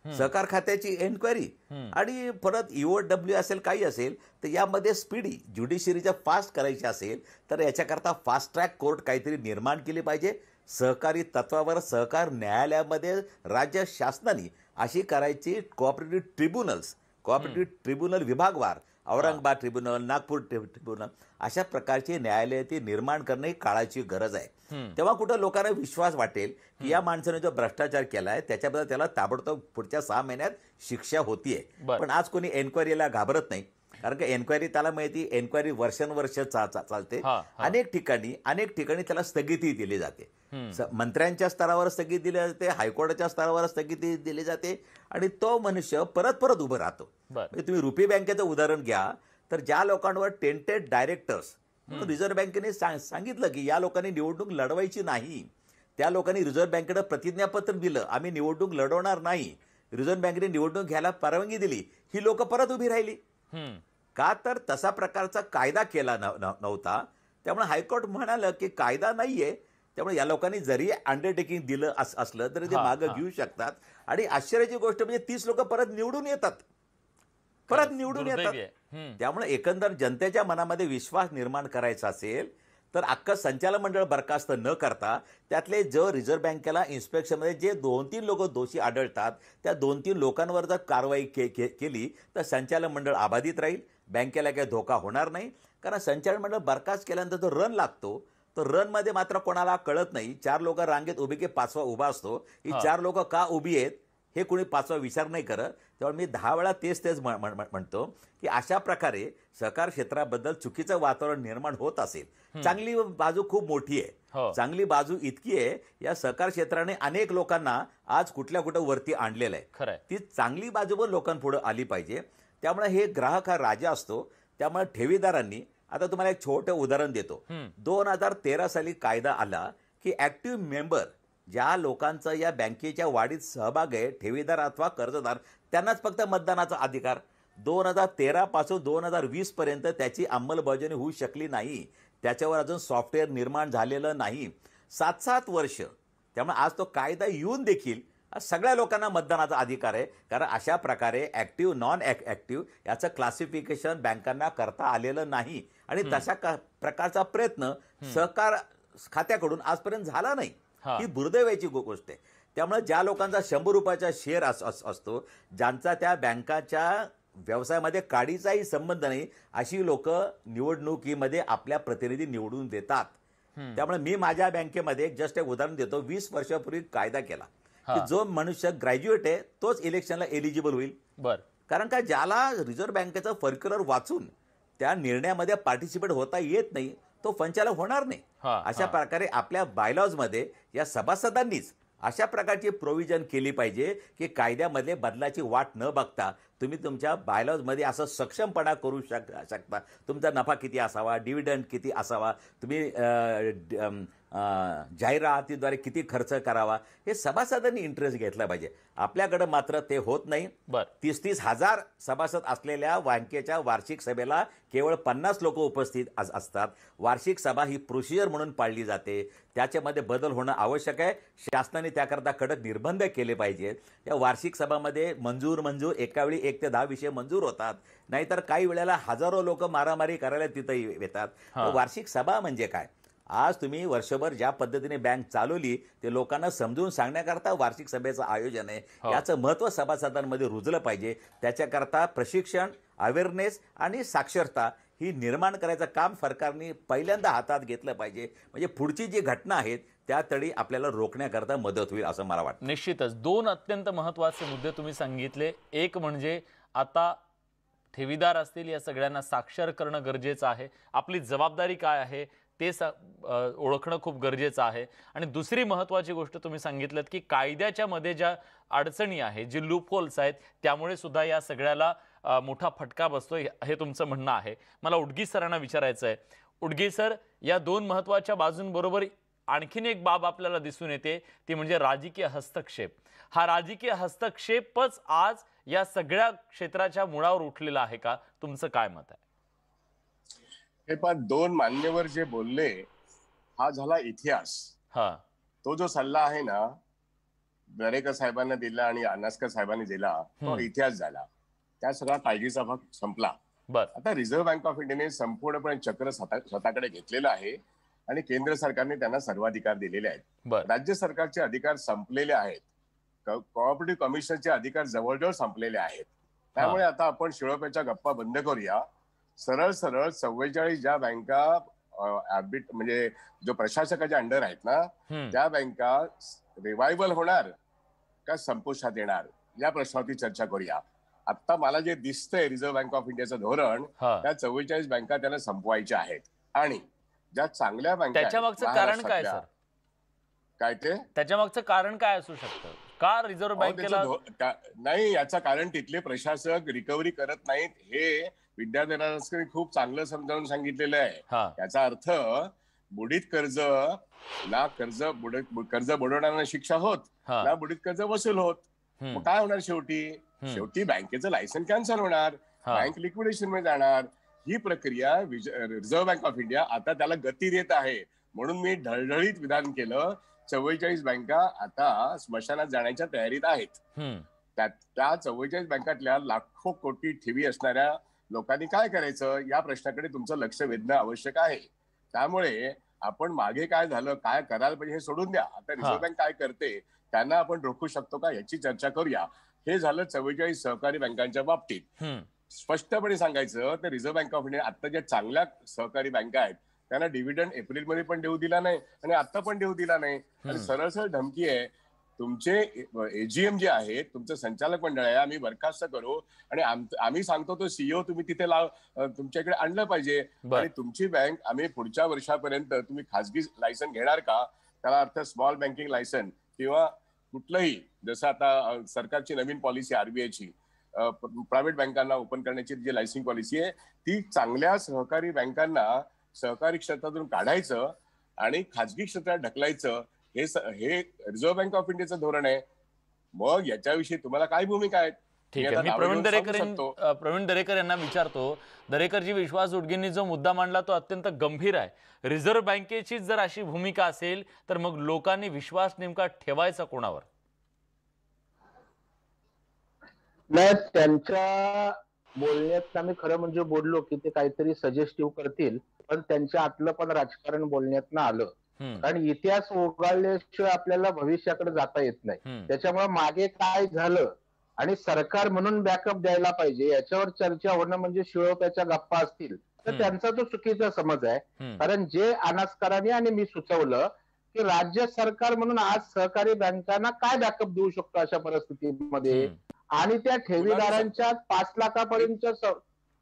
सहकार खात्याची एन्क्वायरी आणि परत EOW असेल, काही असेल तर यामध्ये स्पीडी ज्युडिशरीच्या फास्ट करायची असेल तर याच्याकरता फास्ट ट्रॅक कोर्ट काहीतरी निर्माण केली पाहिजे. सहकारी तत्वावर सहकार न्यायालयामध्ये राज्य शासनाने अशी करायची कोऑपरेटिव्ह ट्रिब्युनल विभागवार, औरंगाबाद ट्रिब्युनल, नागपूर ट्रिब्युनल, अशा प्रकारची न्यायालय ती निर्माण करणे काळाची गरज आहे. तेव्हा कुठं लोकांना विश्वास वाटेल की या माणसाने जो भ्रष्टाचार केलाय त्याच्याबद्दल त्याला ताबडतोब पुढच्या 6 महिन्यात शिक्षा होतीये. पण आज कोणी एन्क्वायरीला घाबरत नाही, कारण की एन्क्वायरी त्याला माहिती, एन्क्वायरी वर्षानुवर्ष चालते. अनेक ठिकाणी त्याला स्थगिती दिली जाते. मंत्र्यांच्या स्तरावर स्थगिती दिली जाते, हायकोर्टाच्या स्तरावर स्थगिती दिली जाते आणि तो मनुष्य परत उभं राहतो. तुम्ही रुपी बँकेचं उदाहरण घ्या, तर ज्या लोकांवर टेंटेड डायरेक्टर्स, रिझर्व्ह बँकेने सांगितलं की या लोकांनी निवडणूक लढवायची नाही, त्या लोकांनी रिझर्व्ह बँकेनं प्रतिज्ञापत्र दिलं, आम्ही निवडणूक लढवणार नाही, रिझर्व्ह बँकेने निवडणूक घ्यायला परवानगी दिली, ही लोक परत उभी राहिली. का तर तसा प्रकारचा कायदा केला नव्हता. त्यामुळे हायकोर्ट म्हणालं की कायदा नाहीये, त्यामुळे या लोकांनी जरी अंडरटेकिंग दिलं असलं तरी ते मागं घेऊ शकतात. आणि आश्चर्याची गोष्ट म्हणजे 30 लोक परत निवडून येतात. त्यामुळे एकंदर जनतेच्या मनामध्ये विश्वास निर्माण करायचा असेल तर अख्खं संचालक मंडळ बरखास्त न करता त्यातले जो रिझर्व्ह बँकेला इन्स्पेक्शनमध्ये जे 2-3 लोक दोषी आढळतात त्या 2-3 लोकांवर जर कारवाई केली तर संचालक मंडळ अबाधित राहील, बँकेला काही धोका होणार नाही. कारण संचालक मंडळ बरखास्त केल्यानंतर जो रन लागतो तो रनमध्ये मात्र कोणाला कळत नाही. 4 लोक रांगेत उभी की 5वा उभा असतो, ही 4 लोक का उभी आहेत हे कोणी 5वा विचार नाही करत. त्यामुळे मी 10 वेळा तेच म्हणतो की अशा प्रकारे सहकार क्षेत्राबद्दल चुकीचं वातावरण निर्माण होत असेल. चांगली बाजू खूप मोठी आहे. चांगली बाजू इतकी आहे, या सहकार क्षेत्राने अनेक लोकांना आज कुठं वरती आणलेलं आहे. ती चांगली बाजू पण लोकांपुढे आली पाहिजे. त्यामुळे हे ग्राहक हा राजा असतो. त्यामुळे ठेवीदारांनी, आता तुम्हाला एक छोटं उदाहरण देतो. 2013 साली कायदा आला की ऍक्टिव्ह मेंबर, ज्या लोकांचा या बँकेच्या वाढीत सहभाग आहे, ठेवीदार अथवा कर्जदार, त्यांनाच फक्त मतदानाचा अधिकार. 2013 पासून 2020 पर्यंत त्याची अंमलबजावणी होऊ शकली नाही. त्याच्यावर अजून सॉफ्टवेअर निर्माण झालेलं नाही. 7-7 वर्ष. त्यामुळे आज तो कायदा येऊन देखील सगळ्या लोकांना मतदानाचा अधिकार आहे. कारण अशा प्रकारे ऍक्टिव्ह, नॉन ऍक्टिव्ह याचं क्लासिफिकेशन बँकांना करता आलेलं नाही. आणि तशा प्रकारचा प्रयत्न सहकार खात्याकडून आजपर्यंत झाला नाही. ही दुर्दैवाची गोष्ट आहे. त्यामुळे ज्या लोकांचा 100 रुपयाचा शेअर असतो, ज्यांचा त्या बँकाच्या व्यवसायामध्ये काडीचाही संबंध नाही अशी लोक निवडणुकीमध्ये आपल्या प्रतिनिधी निवडून देतात. त्यामुळे मी माझ्या बँकेमध्ये जस्ट एक उदाहरण देतो. 20 वर्षापूर्वी कायदा केला की जो मनुष्य ग्रॅज्युएट आहे तोच इलेक्शनला एलिजिबल होईल. बर. कारण का ज्याला रिझर्व्ह बँकेचं सर्क्युलर वाचून त्या निर्णयामध्ये पार्टिसिपेट होता येत नाही तो संचालक होणार नाही. अशा प्रकारे आपल्या बायलॉजमध्ये या सभासदांनीच अशा प्रकारची प्रोव्हिजन केली पाहिजे की कायद्यामध्ये बदलाची वाट न बघता तुम्ही तुमच्या बायलॉजमध्ये असं सक्षमपणा करू शकता. तुमचा नफा किती असावा, डिव्हिडंड किती असावा, तुम्ही जाहिरातीद्वारे किती खर्च करावा, हे सभासदांनी इंटरेस्ट घेतला पाहिजे. आपल्याकडे मात्र ते होत नाही. 30-30 हजार सभासद असलेल्या बँकेच्या वार्षिक सभेला केवळ 50 लोक उपस्थित असतात. वार्षिक सभा ही प्रोसिजर म्हणून पाळली जाते. त्याच्यामध्ये बदल होणं आवश्यक आहे. शासनाने त्याकरता कडक निर्बंध केले पाहिजेत. या वार्षिक सभामध्ये मंजूर एका वेळी 1 ते 10 विषय मंजूर होतात. नाहीतर काही वेळेला हजारो लोक मारामारी करायला तिथं येतात. वार्षिक सभा म्हणजे काय? आज तुम्ही वर्षभर ज्या पद्धतीने बँक चालवली ते लोकांना समजून सांगण्याकरता वार्षिक सभेचं आयोजन आहे. याचं महत्त्व सभासदांमध्ये रुजलं पाहिजे. त्याच्याकरता प्रशिक्षण, अवेअरनेस आणि साक्षरता ही निर्माण करायचं काम सरकारने पहिल्यांदा हातात घेतलं पाहिजे. म्हणजे पुढची जी घटना आहेत त्या तरी आपल्याला रोखण्याकरता मदत होईल असं मला वाटतं. निश्चितच 2 अत्यंत महत्त्वाचे मुद्दे तुम्ही सांगितले. एक म्हणजे आता ठेवीदार असतील या सगळ्यांना साक्षर करणं गरजेचं आहे. आपली जबाबदारी काय आहे ते ओळखणं खूप गरजेचं आहे. आणि दुसरी महत्त्वाची गोष्ट तुम्ही सांगितलं की कायद्याच्या मध्ये ज्या अडचणी आहेत, जे लूपहोल्स आहेत, त्यामुळे सुद्धा या सगळ्याला मोठा फटका बसतोय हे तुमचं म्हणणं आहे. मला उडगी सरांना विचारायचं आहे. उडगी सर, या 2 महत्त्वाच्या बाजूंबरोबर आणखीन एक बाब आपल्याला दिसून येते ती म्हणजे राजकीय हस्तक्षेप. हा राजकीय हस्तक्षेपच आज या सगळ्या क्षेत्राच्या मुळावर उठलेला आहे का? तुमचं काय मत आहे? हे पण 2 मान्यवर जे बोलले हा झाला इतिहास. तो जो सल्ला आहे ना दरेकर साहेबांना दिला आणि अनास्कर साहेबांनी दिला तो इतिहास झाला. त्या सगळा काळजीचा भाग संपला. आता रिझर्व्ह बँक ऑफ इंडियाने संपूर्णपणे चक्र स्वतःकडे घेतलेलं आहे आणि केंद्र सरकारने त्यांना सर्वाधिकार दिलेले आहेत. राज्य सरकारचे अधिकार संपलेले आहेत. कोऑपरेटिव्ह कमिशनचे अधिकार जवळजवळ संपलेले आहेत. त्यामुळे आता आपण शिळोप्याच्या गप्पा बंद करूया. सरळ 44 ज्या बँका म्हणजे जो प्रशासकाच्या अंडर आहेत ना त्या बँका रिवायवल होणार का संपुष्टात येणार या प्रश्नावरती चर्चा करूया. आता मला जे दिसतंय रिझर्व्ह बँक ऑफ इंडियाचं धोरण त्या 44 बँका त्यांना संपवायच्या आहेत. आणि ज्या चांगल्या बँका त्याच्यामागचं कारण काय सर? काय ते त्याच्यामागचं कारण काय असू शकतं? का रिझर्व्ह बँकेला नाही याचं कारण तिथले प्रशासक रिकव्हरी करत नाहीत हे विद्यार्थ्यांना खूप चांगलं समजावून सांगितलेलं आहे. याचा अर्थ बुडीत कर्ज ना कर्ज बुडवणाऱ्यांना शिक्षा होत ना बुडीत कर्ज वसूल होत. मग काय होणार? शेवटी बँकेचं लायसन कॅन्सल होणार, बँक लिक्विडेशन मध्ये जाणार. ही प्रक्रिया रिझर्व्ह बँक ऑफ इंडिया आता त्याला गती देत आहे. म्हणून मी ढळढळीत विधान केलं 44 बँका आता स्मशानात जाण्याच्या तयारीत आहेत. त्या 44 बँकातल्या लाखो कोटी ठेवी असणाऱ्या लोकांनी काय करायचं या प्रश्नाकडे तुमचं लक्ष वेधणं आवश्यक आहे. त्यामुळे आपण मागे काय झालं, काय करायला पाहिजे हे सोडून द्या. आता रिझर्व्ह बँक काय करते त्यांना आपण रोखू शकतो का याची चर्चा करूया. हे झालं 44 सहकारी बँकांच्या बाबतीत. स्पष्टपणे सांगायचं तर रिझर्व्ह बँक ऑफ इंडिया आता ज्या चांगल्या सहकारी बँका आहेत त्यांना डिव्हिडंड एप्रिलमध्ये पण देऊ दिला नाही आणि आता पण देऊ दिला नाही. आणि सरळ सरळ धमकी आहे तुमचे एजीएम जे आहे तुमचं संचालक मंडळ आहे आम्ही बरखास्त करू आणि आम्ही सांगतो तो सीईओ तुम्ही तिथे तुमच्याकडे आणलं पाहिजे आणि तुमची बँक आम्ही पुढच्या वर्षापर्यंत तुम्ही खासगी लायसन घेणार का? त्याला अर्थ स्मॉल बँकिंग लायसन किंवा कुठलंही जसं आता सरकारची नवीन पॉलिसी आरबीआयची प्रायव्हेट बँकांना ओपन करण्याची जी लायसन्सिंग पॉलिसी आहे ती चांगल्या सहकारी बँकांना सहकारी क्षेत्रातून काढायचं आणि खाजगी क्षेत्रात ढकलायचं हे रिझर्व्ह बँक ऑफ इंडियाचं धोरण आहे. मग याच्याविषयी तुम्हाला काय भूमिका आहे? ठीक आहे, मी प्रवीण दरेकर यांना विचारतो. दरेकरजी, विश्वास उडगींनी जो मुद्दा मांडला तो अत्यंत गंभीर आहे. रिझर्व्ह बँकेची जर अशी भूमिका असेल तर मग लोकांनी विश्वास नेमका ठेवायचा कोणावर? नाही, त्यांच्या बोलण्यात आम्ही खरं म्हणजे बोललो की ते काहीतरी सजेस्टिव्ह करतील पण त्यांच्या आतलं पण राजकारण बोलण्यात आलं. कारण इतिहास उगाळल्याशिवाय आपल्याला भविष्याकडे जाता येत नाही. त्याच्यामुळे मागे काय झालं आणि सरकार म्हणून बॅकअप द्यायला पाहिजे याच्यावर चर्चा होणं म्हणजे शिळोप्याच्या गप्पा असतील तर त्यांचा तो चुकीचा समज आहे. कारण जे अनास्काराने आणि मी सुचवलं की राज्य सरकार म्हणून आज सहकारी बँकांना काय बॅकअप देऊ शकतो अशा परिस्थितीमध्ये, आणि त्या ठेवीदारांच्या 5 लाखापर्यंत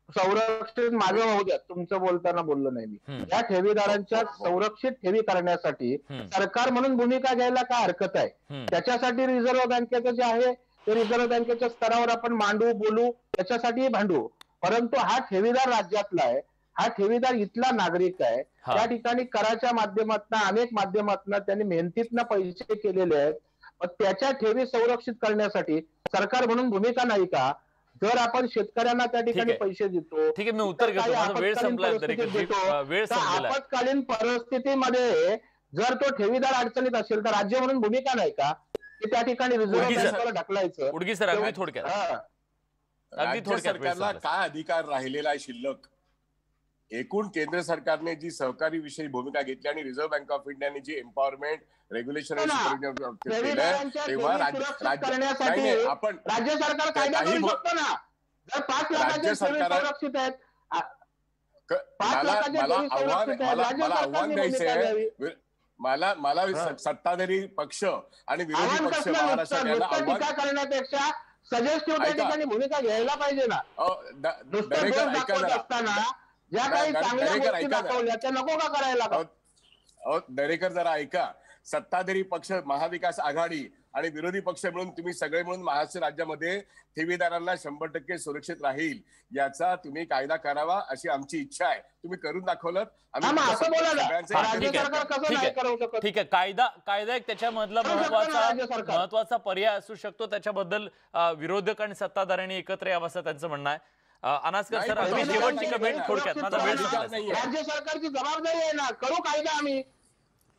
संरक्षण माझं होऊ द्या, तुमचं बोलताना बोललो नाही मी, या ठेवीदारांच्या संरक्षित ठेवी करण्यासाठी सरकार म्हणून भूमिका घ्यायला काय हरकत आहे. त्याच्यासाठी रिझर्व्ह बँकेचं जे आहे ते रिझर्व्ह बँकेच्या स्तरावर आपण मांडू, बोलू, त्याच्यासाठी भांडू. परंतु हा ठेवीदार राज्यातला आहे, हा ठेवीदार इथला नागरिक आहे. त्या ठिकाणी कराच्या माध्यमातून अनेक माध्यमातून त्यांनी मेहनतीतनं पैसे केलेले आहेत. त्याच्या ठेवी संरक्षित करण्यासाठी सरकार म्हणून भूमिका नाही का? जर आपण शेतकऱ्यांना त्या ठिकाणी पैसे देतो, ठीक आहे, मी उत्तर घेतो, माझा वेळ संपलाय. वेळ संपलेला आहे. आपत्कालीन परिस्थितीमध्ये जर तो ठेवीदार अडचणीत असेल तर राज्य म्हणून भूमिका नाही का की त्या ठिकाणी रिझर्व्ह बँकेला ढकलायचं? उडगी सर, अगदी थोडक्यात सरकारला काय अधिकार राहिलेला आहे शिल्लक? एकूण केंद्र सरकारने जी सहकारी विषयी भूमिका घेतली आणि रिझर्व्ह बँक ऑफ इंडियाने जी एम्पॉवरमेंट रेग्युलेशन तेव्हा आपण राज्य सरकार कायदा करू शकतो ना. जर 5 लाखाचे सुरक्षित आहेत, मला आव्हान द्यायचं आहे, मला सत्ताधारी पक्ष आणि विरोधी पक्ष महाराष्ट्रात याला आव्हान करण्यापेक्षा सजेस्टिव्ह त्या ठिकाणी भूमिका घ्यायला पाहिजे ना. असताना ज्या काही चांगल्या गोष्टी दाखवल्या त्या नको का करायला? दरेकर जरा ऐका. सत्ताधारी पक्ष महाविकास आघाडी आणि विरोधी पक्ष म्हणून तुम्ही सगळे म्हणून महाराष्ट्र राज्यामध्ये ठेवीदारांना 100% सुरक्षित राहील याचा तुम्ही कायदा करावा अशी आमची इच्छा आहे. तुम्ही करून दाखवलं. ठीक आहे, कायदा एक त्याच्यामधला महत्वाचा पर्याय असू शकतो. त्याच्याबद्दल विरोधक आणि सत्ताधाऱ्यांनी एकत्र यावं असं त्यांचं म्हणणं आहे. अनास्कर सर, शेवटची कमेंट थोडक्यात. माझा वेळ राज्य सरकारची जबाबदारी आहे ना, करू कायदा आम्ही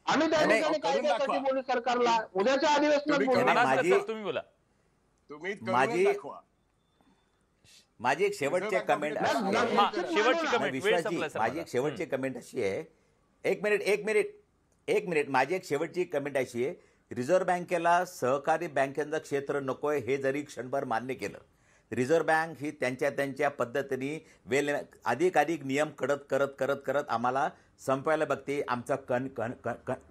त्या ठिकाणी कायद्यासाठी बोलू सरकारला. उद्याच्या अधिवेशनात तुम्ही बोला. माझी एक शेवटची कमेंट माझी एक शेवटची कमेंट अशी आहे. एक मिनिट माझी एक शेवटची कमेंट अशी आहे. रिझर्व्ह बँकेला सहकारी बँकेचं क्षेत्र नकोय हे जरी क्षणभर मान्य केलं, रिझर्व्ह बँक ही त्यांच्या पद्धतीने अधिक नियम करत आम्हाला संपवायला बघते. आमचा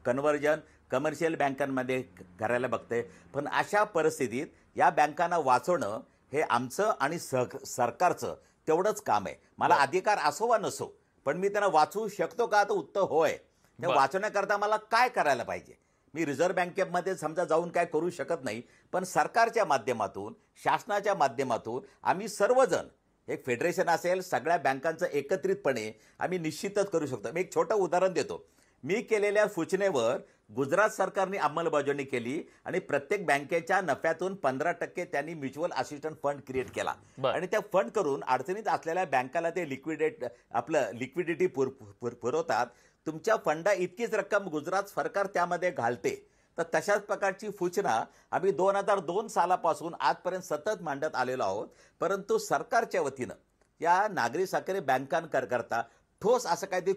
कन्व्हर्जन कमर्शियल बँकांमध्ये करायला बघते. पण अशा परिस्थितीत या बँकांना वाचवणं हे आमचं आणि सरकारचं तेवढंच काम आहे. मला अधिकार असो वा नसो, पण मी त्यांना वाचवू शकतो का? तर उत्तर होय. त्या वाचवण्याकरता मला काय करायला पाहिजे? मी रिझर्व्ह बँकेमध्ये समजा जाऊन काय करू शकत नाही, पण सरकारच्या माध्यमातून, शासनाच्या माध्यमातून आम्ही सर्वजण, एक फेडरेशन असेल, सगळ्या बँकांचं एकत्रितपणे आम्ही निश्चितच करू शकतो. मी एक छोटं उदाहरण देतो. मी केलेल्या सूचनेवर गुजरात सरकारने अंमलबजावणी केली आणि प्रत्येक बँकेच्या नफ्यातून 15% त्यांनी म्युच्युअल असिस्टंट फंड क्रिएट केला आणि त्या फंड करून अडचणीत असलेल्या बँकाला ते लिक्विडिटी पुरवतात. तुमच्या फंडा इतकीच रक्कम गुजरात सरकार त्यामध्ये घालते. तर तशाच प्रकारची सूचना आम्ही 2002 सालापासून आजपर्यंत सतत मांडत आलेलो आहोत. परंतु सरकारच्या वतीनं या नागरी सहकारी बँकांकरता ठोस असं काहीतरी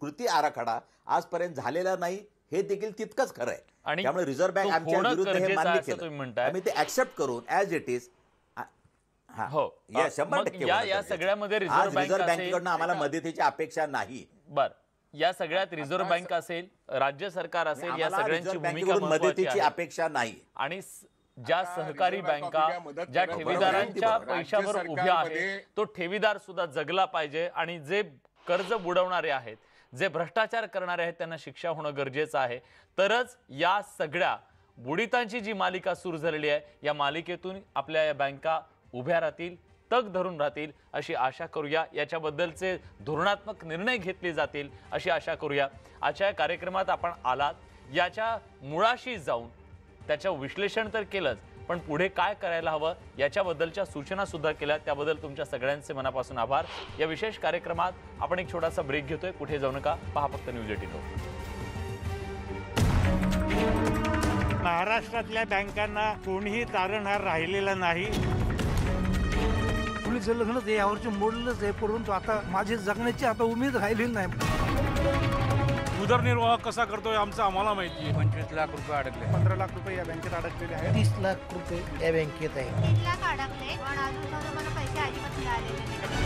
कृती आराखडा आजपर्यंत झालेला नाही, हे देखील तितकंच खरं आहे. आणि त्यामुळे रिझर्व्ह बँक आमच्या विरुद्ध हे मान्य केलं, आम्ही ते ऍक्सेप्ट करून ॲज इट इज. हो, 100% या सगळ्यामध्ये रिझर्व्ह बँकेकडनं आम्हाला मदतीची अपेक्षा नाही. बर, या सगळ्यात रिझर्व्ह बँक असेल, राज्य सरकार असेल, या सगळ्यांची भूमिका मदतीची अपेक्षा नाही. आणि ज्या सहकारी बँका ज्या ठेवीदारांच्या पैशावर उभ्या आहेत, तो ठेवीदार सुद्धा जगला पाहिजे. आणि जे कर्ज बुडवणारे आहेत, जे भ्रष्टाचार करणारे आहेत, त्यांना शिक्षा होणं गरजेचं आहे. तरच या सगळ्या बुडीतांची जी मालिका सुरू झालेली आहे, या मालिकेतून आपल्या या बँका उभ्या राहतील, तग धरून राहतील अशी आशा करूया. याच्याबद्दलचे धोरणात्मक निर्णय घेतले जातील अशी आशा करूया. आजच्या कार्यक्रमात आपण आलात, याच्या मुळाशी जाऊन त्याचं विश्लेषण तर केलंच, पण पुढे काय करायला हवं याच्याबद्दलच्या सूचना सुद्धा केल्या. त्याबद्दल तुमच्या सगळ्यांचे मनापासून आभार. या विशेष कार्यक्रमात आपण एक छोटासा ब्रेक घेतोय. कुठे जाऊ नका, पहा फक्त न्यूज 18. महाराष्ट्रातल्या बँकांना कोणीही तारणहार राहिलेला नाही. मुलीचं लग्नच यावरची मोडलंच आहे, परंतु आता माझी जगण्याची आता उमेद राहिलेली नाही. उदरनिर्वाह कसा करतोय आमचं आम्हाला माहिती आहे. 25 लाख रुपये अडकले. 15 लाख रुपये या बँकेत अडकलेले आहेत. 30 लाख रुपये या बँकेत आहे. 3 लाख अडकले पण अजून मला पैसे अजिबात मिळालेले नाही.